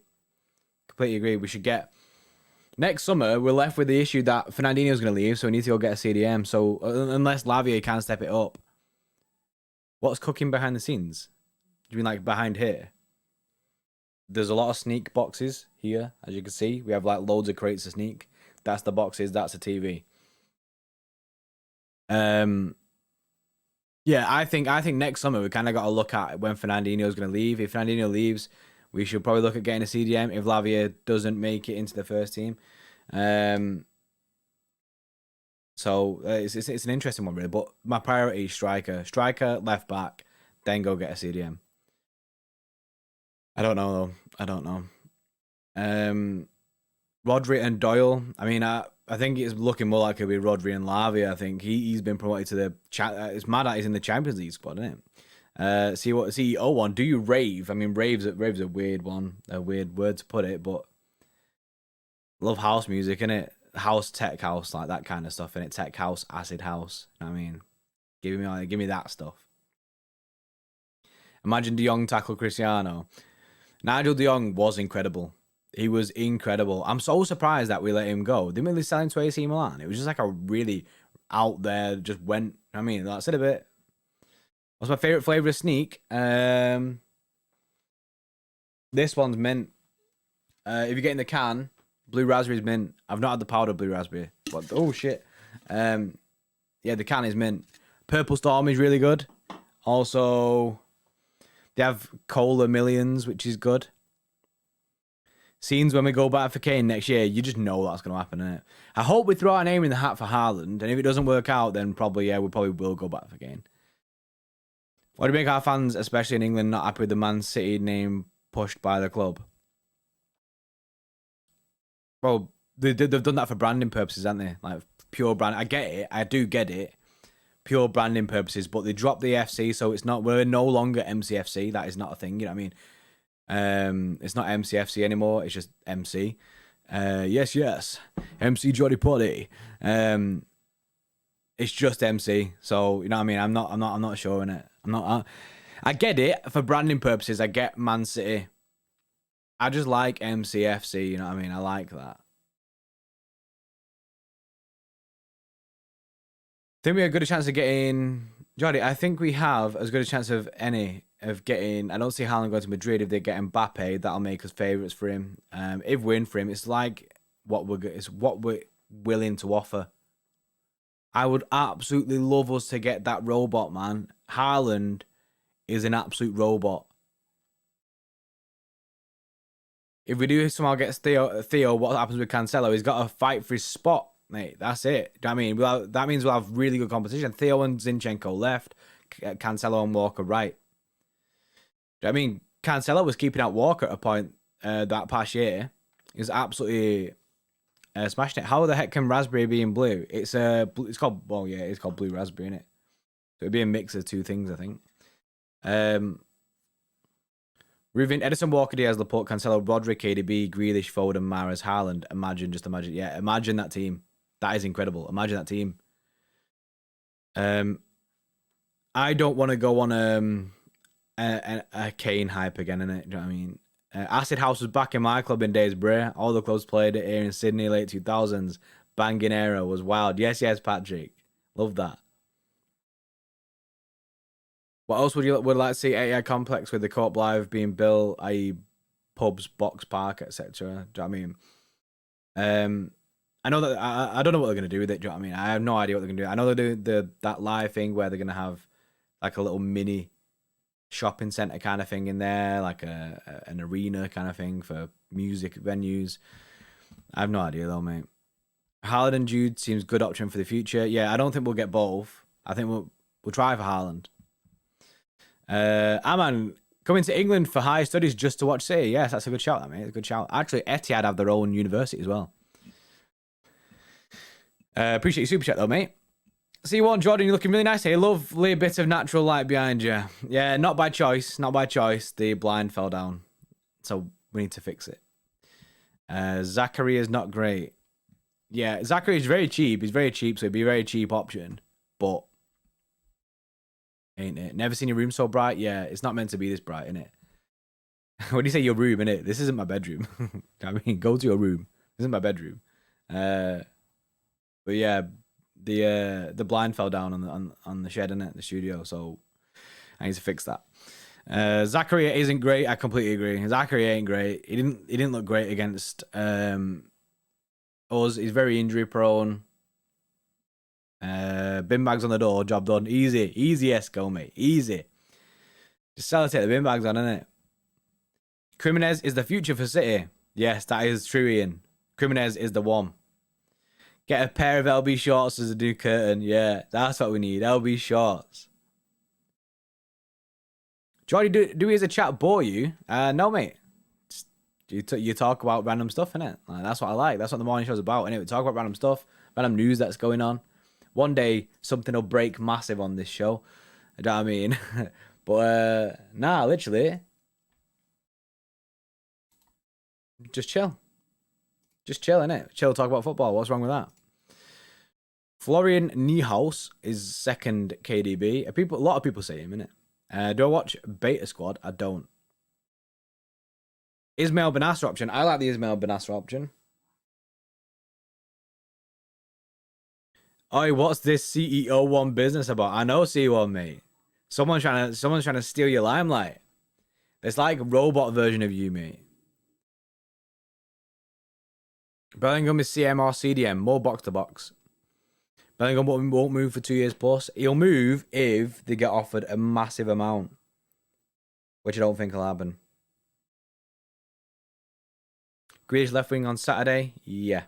We should get... Next summer, we're left with the issue that Fernandinho's going to leave, so we need to go get a CDM. So unless Lavia can step it up. What's cooking behind the scenes? Do you mean like behind here? There's a lot of sneak boxes here, as you can see. We have like loads of crates of sneak. That's the boxes, that's the TV. Yeah, I think next summer we kind of got to look at when Fernandinho's going to leave. If Fernandinho leaves, we should probably look at getting a CDM if Lavia doesn't make it into the first team. So it's an interesting one, really. But my priority is striker, left back, then go get a CDM. I don't know though. I don't know. Rodri and Doyle. I mean, I think it's looking more like it'll be Rodri and Lavia. I think he's been promoted to the it's mad that he's in the Champions League squad, isn't it? See what CEO one. Do you rave? I mean, rave's a weird one, a weird word to put it, but love house music, innit? House, tech house, like that kind of stuff, innit? Tech house, acid house. I mean, give me that stuff. Imagine De Jong tackle Cristiano. Nigel De Jong was incredible. He was incredible. I'm so surprised that we let him go. Didn't really sell him to AC Milan. It was just like a really out there, just went. I mean, that's it a bit. What's my favorite flavor of sneak? This one's mint. If you get in the can, blue raspberry's mint. I've not had the powder blue raspberry. But oh shit. Yeah, the can is mint. Purple Storm is really good. Also, they have Cola Millions, which is good. Scenes when we go back for Kane next year, you just know that's going to happen, innit? I hope we throw our name in the hat for Haaland, and if it doesn't work out, then probably, yeah, we probably will go back for Kane. What do you make our fans, especially in England, not happy with the Man City name pushed by the club? Well, they've done that for branding purposes, haven't they? Like, pure brand. I get it. I do get it. Pure branding purposes, but they dropped the FC, so it's not. We're no longer MCFC. That is not a thing. You know what I mean? It's not MCFC anymore. It's just MC. Yes. MC Jolly Potty. It's just MC. So you know what I mean? I'm not showing it. I get it for branding purposes. I get Man City. I just like MCFC. You know what I mean? I like that. Think we have a good chance of getting Jody. I think we have as good a chance of any of getting. I don't see Haaland going to Madrid. If they get Mbappe, that'll make us favourites for him. If we're in for him, it's like what we're willing to offer. I would absolutely love us to get that robot, man. Haaland is an absolute robot. If we do somehow get Theo, what happens with Cancelo? He's got to fight for his spot, mate. That's it. Do you know what I mean? That means we'll have really good competition. Theo and Zinchenko left, Cancelo and Walker right. Do you know what I mean? Cancelo was keeping out Walker at a point that past year. He was absolutely smashing it. How the heck can raspberry be in blue? It's called, well, yeah, it's called blue raspberry, innit? So it'd be a mix of two things, I think. Ruven, Edison, Walker, Diaz, Laporte, Cancelo, Rodri, KDB, Grealish, Foden, Mahrez, Haaland. Imagine. Yeah, imagine that team. That is incredible. Imagine that team. I don't want to go on a Kane hype again, innit? Do you know what I mean? Acid House was back in my club in days, bruh. All the clubs played it here in Sydney, late 2000s. Banging era was wild. Yes, Patrick. Love that. What else would like to see? AI complex with the Corp Live being built, i.e., pubs, box park, etc. Do you know what I mean? I know that I don't know what they're gonna do with it. Do you know what I mean? I have no idea what they're gonna do. I know they're doing that live thing where they're gonna have like a little mini shopping center kind of thing in there, like an arena kind of thing for music venues. I have no idea though, mate. Haaland and Jude seems good option for the future. Yeah, I don't think we'll get both. I think we'll try for Haaland. Aman, coming to England for higher studies just to watch City. Yes, that's a good shout, mate. It's a good shout. Actually, Etihad have their own university as well. Appreciate your super chat though, mate. See you on Jordan, you're looking really nice here. Lovely bit of natural light behind you. Yeah, not by choice. The blind fell down. So we need to fix it. Zachary is not great. Yeah, Zachary is very cheap. He's very cheap, so it'd be a very cheap option. But ain't it? Never seen your room so bright? Yeah, it's not meant to be this bright, innit? What do you say your room, innit? This isn't my bedroom. I mean, go to your room. This isn't my bedroom. But yeah, the blind fell down on the shed, innit? The studio, so I need to fix that. Zachary isn't great. I completely agree. Zachary ain't great. He didn't look great against us. He's very injury prone. Bin bags on the door, job done. Easy Esco, mate. Easy. Just take the bin bags on, innit? Jimenez is the future for City. Yes, that is true, Ian. Jimenez is the one. Get a pair of LB shorts as a new curtain. Yeah, that's what we need. LB shorts. Jordy, do we as a chat bore you? No, mate. Just, you talk about random stuff, innit? Like, that's what I like. That's what the morning show's about, innit? We talk about random stuff, random news that's going on. One day, something will break massive on this show. You know what I mean? But, nah, literally. Just chill. Just chill, innit? Chill, talk about football. What's wrong with that? Florian Niehaus is second KDB. A lot of people say him, innit? Do I watch Beta Squad? I don't. Ismail Benasser option. I like the Ismail Benasser option. Oh, what's this CEO1 business about? I know CEO1, mate. Someone's trying to steal your limelight. It's like a robot version of you, mate. Bellingham is CM or CDM, more box to box. Bellingham won't move for 2 years plus. He'll move if they get offered a massive amount, which I don't think will happen. Grealish left wing on Saturday, yeah.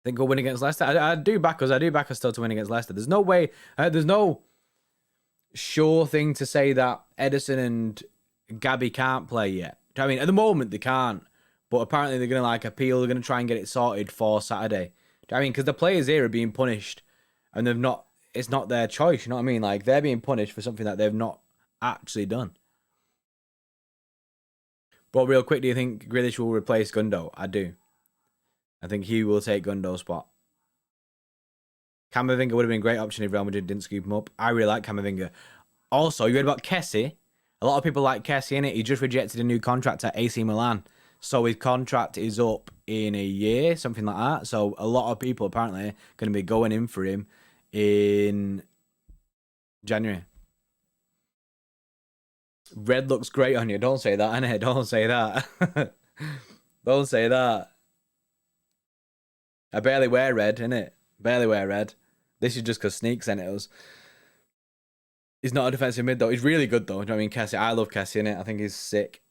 Think we'll win against Leicester. I do back us. I do back us still to win against Leicester. There's no way. There's no sure thing to say that Ederson and GABBY can't play yet. Do you know what I mean? At the moment they can't, but apparently they're gonna appeal. They're gonna try and get it sorted for Saturday. Do you know what I mean? Because the players here are being punished, and they've not. It's not their choice. You know what I mean? Like, they're being punished for something that they've not actually done. But real quick, do you think Grealish will replace Gundo? I do. I think he will take Gundo's spot. Camavinga would have been a great option if Real Madrid didn't scoop him up. I really like Camavinga. Also, you heard about Kessie. A lot of people like Kessie, innit? He just rejected a new contract at AC Milan. So his contract is up in a year, something like that. So a lot of people apparently going to be going in for him in January. Red looks great on you. Don't say that, innit? Don't say that. Don't say that. I barely wear red, innit? Barely wear red. This is just because Sneak sent it us. He's not a defensive mid, though. He's really good, though. Do you know what I mean? Kessie. I love Kessie, innit? I think he's sick.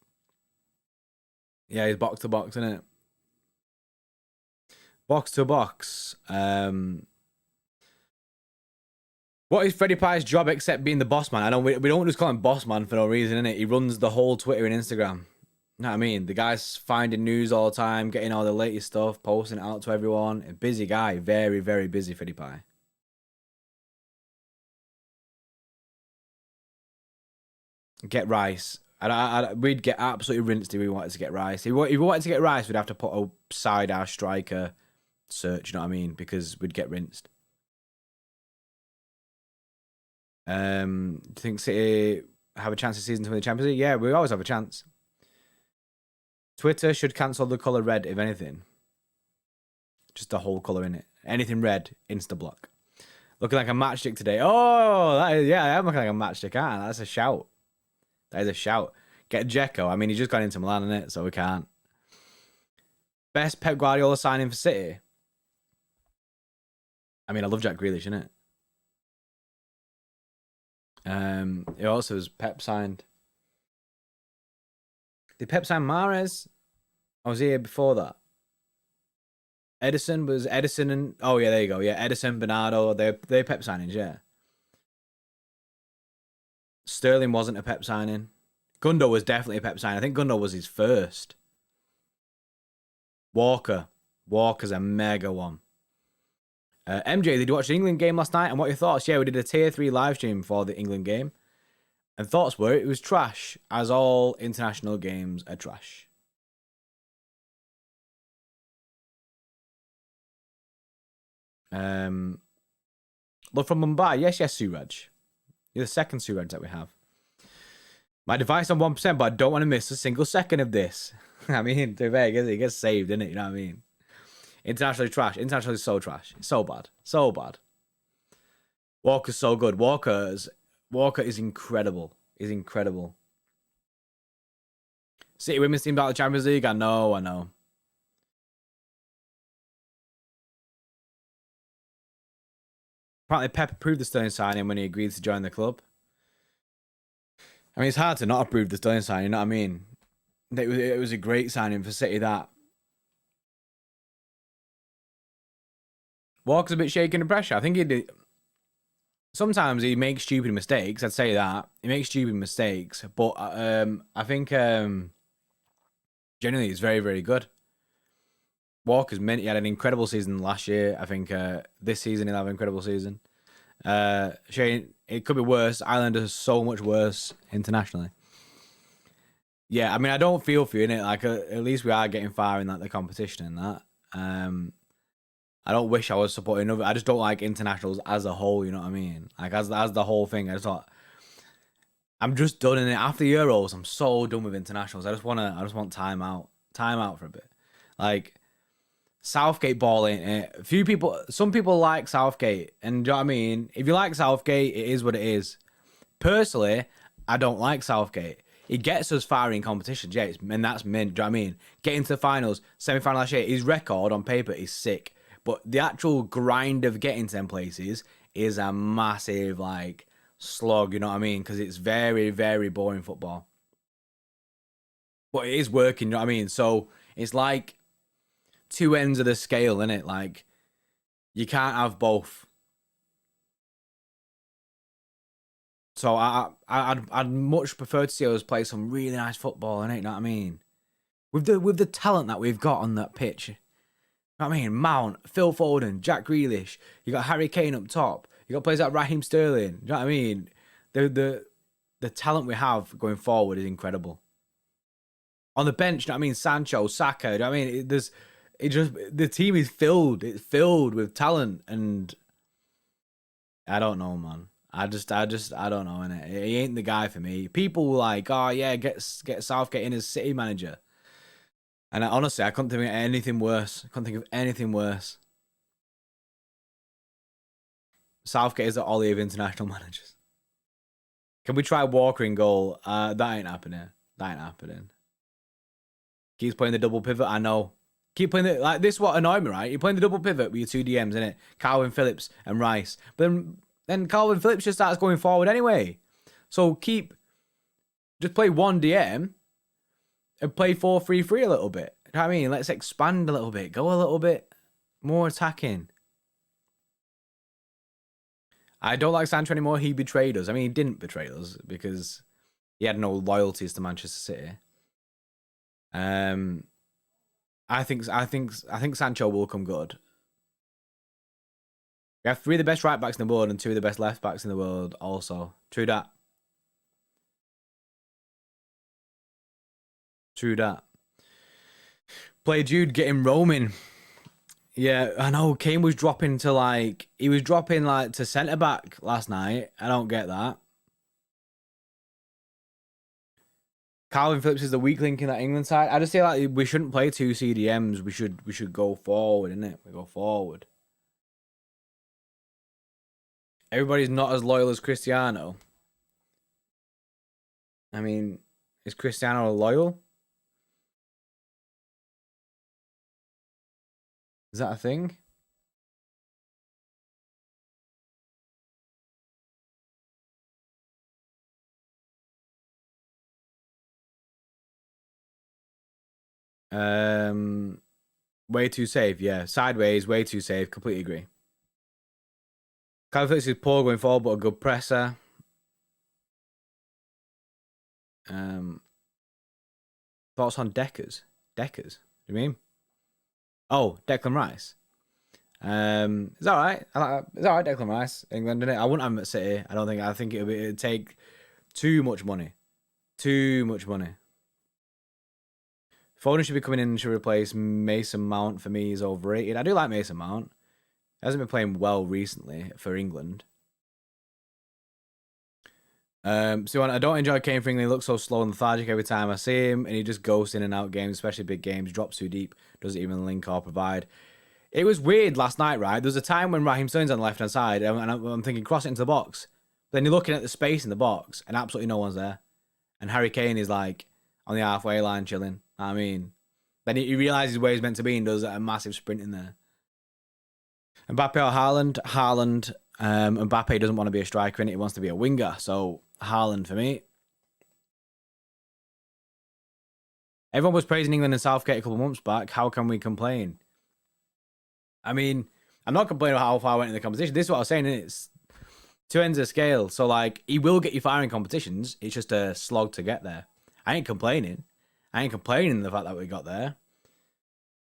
Yeah, he's box to box, innit? Box to box. What is Freddie Pye's job except being the boss man? I know we don't just call him boss man for no reason, innit? He runs the whole Twitter and Instagram. You know what I mean? The guy's finding news all the time, getting all the latest stuff, posting it out to everyone. A busy guy. Very, very busy, Freddie Pye. Get Rice. We'd get absolutely rinsed if we wanted to get Rice. If we wanted to get Rice, we'd have to put aside our striker search, you know what I mean? Because we'd get rinsed. Do you think City have a chance this season to win the Champions League? Yeah, we always have a chance. Twitter should cancel the colour red, if anything. Just the whole colour in it. Anything red, insta-block. Looking like a matchstick today. Oh, yeah, I am looking like a matchstick, aren't I? That's a shout. That is a shout. Get Dzeko. I mean, he's just gone into Milan, innit? So we can't. Best Pep Guardiola signing for City? I mean, I love Jack Grealish, innit? It also was Pep signed. Did Pep sign Mahrez? I was here before that. Ederson and oh yeah, there you go. Yeah, Ederson, Bernardo, they're Pep signings, yeah. Sterling wasn't a Pep signing. Gundo was definitely a Pep signing. I think Gundo was his first. Walker's a mega one. MJ, did you watch the England game last night? And what are your thoughts? Yeah, we did a tier 3 live stream for the England game. And thoughts were it was trash, as all international games are trash. Look from Mumbai. Yes, Suraj. You're the second Suraj that we have. My device on 1%, but I don't want to miss a single second of this. I mean, to be fair, it gets saved, innit? You know what I mean? Internationally trash. Internationally so trash. It's so bad. So bad. Walker's so good. Walker is incredible. He's incredible. City women's team out of the Champions League. I know. Apparently, Pep approved the Sterling signing when he agreed to join the club. I mean, it's hard to not approve the Sterling signing. You know what I mean? It was a great signing for City. That Walker's a bit shaking the pressure. I think he did. Sometimes he makes stupid mistakes. I'd say that he makes stupid mistakes, but I think generally he's very, very good. Walker's meant he had an incredible season last year. I think this season he'll have an incredible season. Shane, it could be worse. Ireland is so much worse internationally. Yeah, I mean, I don't feel for you, innit? Like, at least we are getting far in like the competition and that. I don't wish I was supporting other. I just don't like internationals as a whole. You know what I mean? Like as the whole thing. I just thought I'm just done in it. After Euros, I'm so done with internationals. I just want time out for a bit. Like Southgate ball ain't it. Some people like Southgate, and do you know what I mean? If you like Southgate, it is what it is. Personally, I don't like Southgate. He gets us far in competitions, yeah, and that's mint. Do you know what I mean? Getting to the finals, semi-final last year, his record on paper is sick. But the actual grind of getting to them places is a massive, like, slog, you know what I mean? Because it's very, very boring football. But it is working, you know what I mean? So it's like two ends of the scale, innit? Like, you can't have both. So I'd much prefer to see us play some really nice football, innit? You know what I mean? With the talent that we've got on that pitch. You know what I mean? Mount, Phil Foden, Jack Grealish. You got Harry Kane up top. You got players like Raheem Sterling. You know what I mean? The talent we have going forward is incredible. On the bench, you know what I mean? Sancho, Saka. You know what I mean? The team is filled. It's filled with talent, and I don't know, man. I don't know, innit? He ain't the guy for me. People were like, oh yeah, get Southgate in as City manager. And honestly, I couldn't think of anything worse. Southgate is the Ollie of international managers. Can we try Walker in goal? That ain't happening. Keeps playing the double pivot. I know. Keep playing it like this. What annoyed me, right? You're playing the double pivot with your two DMs in it, Calvin Phillips and Rice. But then Calvin Phillips just starts going forward anyway. So just play one DM and play 4-3-3 a little bit. You know what I mean? Let's expand a little bit. Go a little bit more attacking. I don't like Sancho anymore. He betrayed us. I mean, he didn't betray us because he had no loyalties to Manchester City. I think Sancho will come good. We have 3 of the best right backs in the world and 2 of the best left backs in the world also. True that. Play Jude, get him roaming. Yeah, I know. Kane was dropping to centre back last night. I don't get that. Calvin Phillips is the weak link in that England side. I just feel like we shouldn't play 2 CDMs. We should go forward, innit? We go forward. Everybody's not as loyal as Cristiano. I mean, is Cristiano loyal? Is that a thing? Way too safe, yeah. Sideways, way too safe. Completely agree. Calvin Phillips is poor going forward, but a good presser. Thoughts on Deckers? Deckers? What do you mean? Oh, Declan Rice. It's all right. It's all right, Declan Rice. England, innit? I wouldn't have him at City. I don't think. I think it'd take too much money. Too much money. Foden should be coming in to replace Mason Mount. For me, he's overrated. I do like Mason Mount. He hasn't been playing well recently for England. So I don't enjoy Kane for England. He looks so slow and lethargic every time I see him, and he just goes in and out games, especially big games. Drops too deep, doesn't even link or provide. It was weird last night, right? There was a time when Raheem Sterling's on the left hand side, and I'm thinking cross it into the box. But then you're looking at the space in the box, and absolutely no one's there. And Harry Kane is like on the halfway line chilling. I mean, then he realizes where he's meant to be and does a massive sprint in there. Mbappe or Haaland? Haaland. Mbappe doesn't want to be a striker in it. He wants to be a winger. So Haaland for me. Everyone was praising England and Southgate a couple months back. How can we complain? I mean, I'm not complaining about how far I went in the competition. This is what I was saying. It's two ends of the scale. So like, he will get you far in competitions. It's just a slog to get there. I ain't complaining. I ain't complaining the fact that we got there.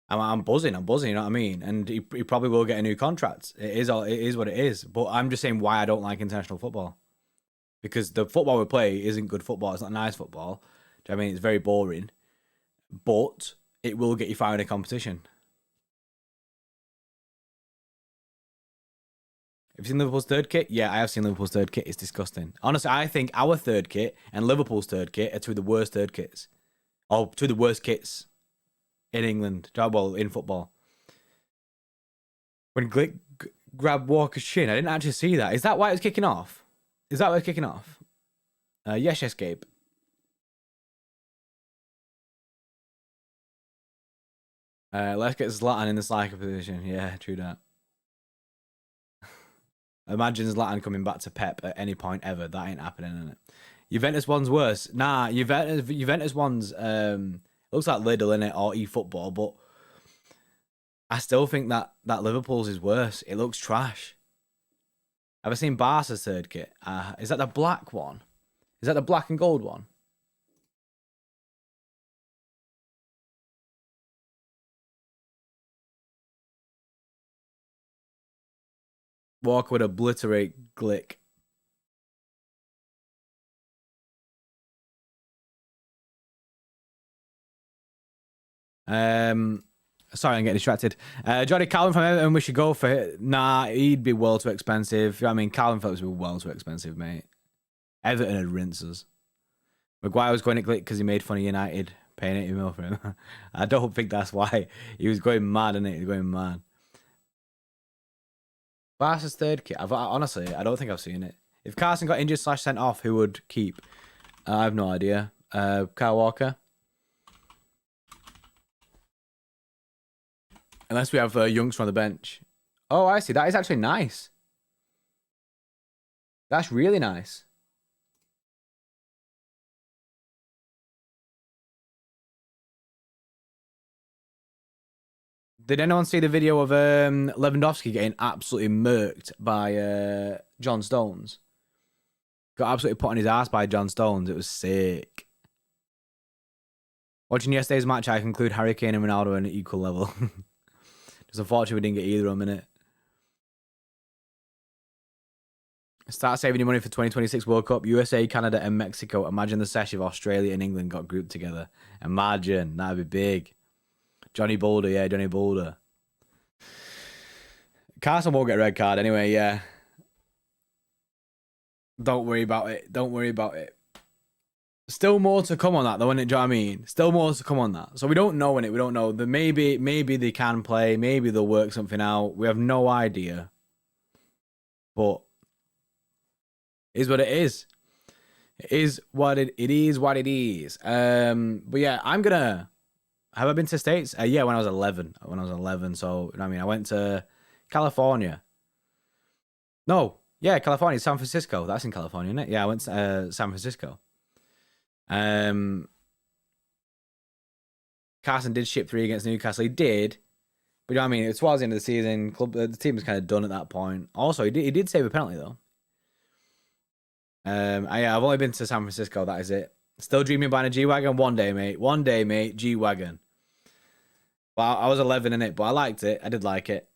I'm buzzing. I'm buzzing. You know what I mean? And he probably will get a new contract. It is what it is. But I'm just saying why I don't like international football, because the football we play isn't good football. It's not nice football. Do you know what I mean? It's very boring. But it will get you far in a competition. Have you seen Liverpool's third kit? Yeah, I have seen Liverpool's third kit. It's disgusting. Honestly, I think our third kit and Liverpool's third kit are two of the worst third kits. Or two of the worst kits in England. Well, in football. When Glick grabbed Walker's shin, I didn't actually see that. Is that why it was kicking off? Is that why it's kicking off? Yes, Gabe. Let's get Zlatan in the striker position. Yeah, true that. Imagine Zlatan coming back to Pep at any point ever. That ain't happening, isn't it? Juventus one's worse. Nah, Juventus one's looks like Lidl in it or eFootball, but I still think that Liverpool's is worse. It looks trash. Have I seen Barca's third kit? Is that the black one? Is that the black and gold one? Walker would obliterate Glick. Sorry, I'm getting distracted. Johnny Calvin from Everton, we should go for it. Nah, he'd be well too expensive. I mean, Calvin Phillips would be well too expensive, mate. Everton would rinse us. Maguire was going to Glick because he made fun of United paying 80 mil for him. I don't think that's why. He was going mad, innit? He was going mad. Barca's third kit. Honestly, I don't think I've seen it. If Carson got injured / sent off, who would keep? I have no idea. Kyle Walker. Unless we have a youngster on the bench. Oh, I see. That is actually nice. That's really nice. Did anyone see the video of Lewandowski getting absolutely murked by John Stones? Got absolutely put on his ass by John Stones. It was sick. Watching yesterday's match, I conclude Harry Kane and Ronaldo are on an equal level. Just unfortunately we didn't get either of them in it. Start saving your money for 2026 World Cup. USA, Canada, and Mexico. Imagine the sesh if Australia and England got grouped together. Imagine. That'd be big. Johnny Boulder, yeah, Johnny Boulder. Carson won't get a red card anyway, yeah. Don't worry about it. Don't worry about it. Still more to come on that, though, innit? Do you know what I mean? Still more to come on that. So we don't know, innit? We don't know. Maybe they can play. Maybe they'll work something out. We have no idea. But it is what it is. It is what it is. What it is. But yeah, I'm gonna. Have I been to States? Yeah, when I was 11. When I was 11, so you know what I mean. I went to California. No, yeah, California, San Francisco. That's in California, isn't it? Yeah, I went to San Francisco. Carson did ship 3 against Newcastle. He did, but you know what I mean. It was towards the end of the season. The team was kind of done at that point. Also, he did save a penalty though. I've only been to San Francisco. That is it. Still dreaming about a G-Wagon? One day, mate. One day, mate. G-Wagon. Well, I was 11 in it, but I liked it. I did like it.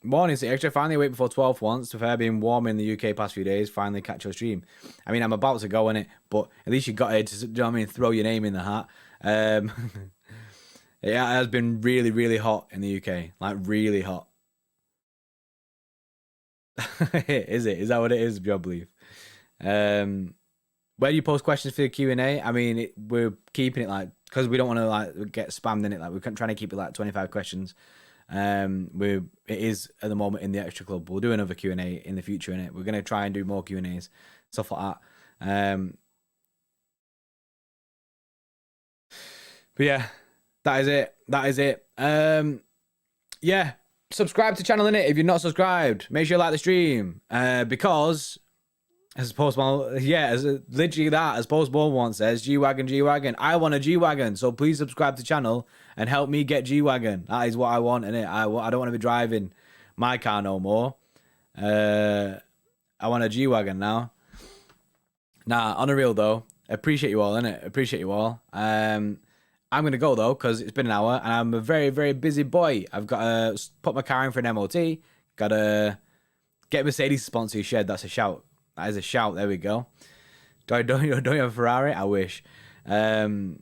Morning, so extra. Finally awake before 12 once. To fair, being warm in the UK past few days. Finally catch your stream. I mean, I'm about to go in it, but at least you got it to, you know what I mean, throw your name in the hat. Yeah, it has been really, really hot in the UK. Like, really hot. Is it? Is that what it is, I believe? Where do you post questions for the Q&A? I mean, we're keeping it like, because we don't want to like get spammed in it. Like, we're trying to keep it like 25 questions. It is at the moment in the extra club. We'll do another Q&A in the future in it. We're gonna try and do more Q&As, stuff like that. But yeah, that is it. That is it. Yeah, subscribe to the channel in it if you're not subscribed. Make sure you like the stream. Because As Post Malone, yeah, literally that. As Post Malone once says, G-Wagon, G-Wagon. I want a G-Wagon, so please subscribe to the channel and help me get G-Wagon. That is what I want, innit? I don't want to be driving my car no more. I want a G-Wagon now. Nah, on a real though, appreciate you all, innit? Appreciate you all. I'm going to go though, because it's been an hour, and I'm a very, very busy boy. I've got to put my car in for an MOT. Got to get Mercedes to sponsor your shed. That's a shout. That is a shout. There we go. Don't you have a Ferrari? I wish. Cute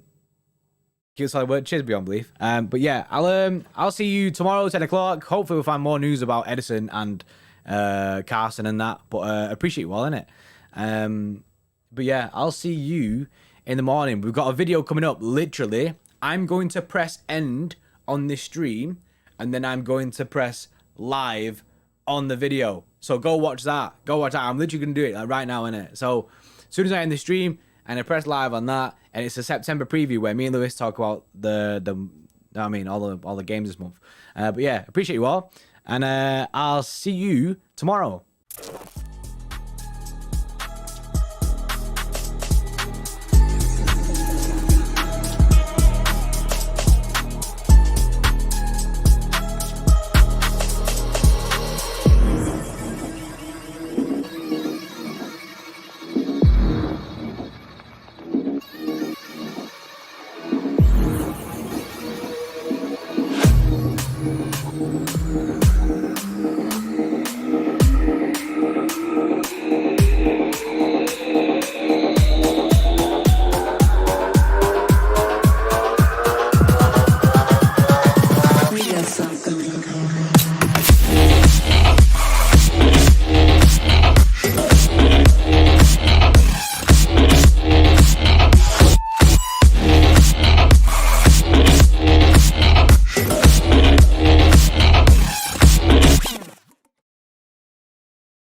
solid word. Cheers beyond belief. But yeah, I'll see you tomorrow, 10 o'clock. Hopefully we'll find more news about EDERSON and CARSON and that. But appreciate you all, innit? But yeah, I'll see you in the morning. We've got a video coming up. Literally, I'm going to press end on this stream, and then I'm going to press live on the video. So go watch that. Go watch that. I'm literally going to do it like right now, innit? So as soon as I end the stream and I press live on that, and it's a September preview where me and Lewis talk about all the games this month. But yeah, appreciate you all, and I'll see you tomorrow.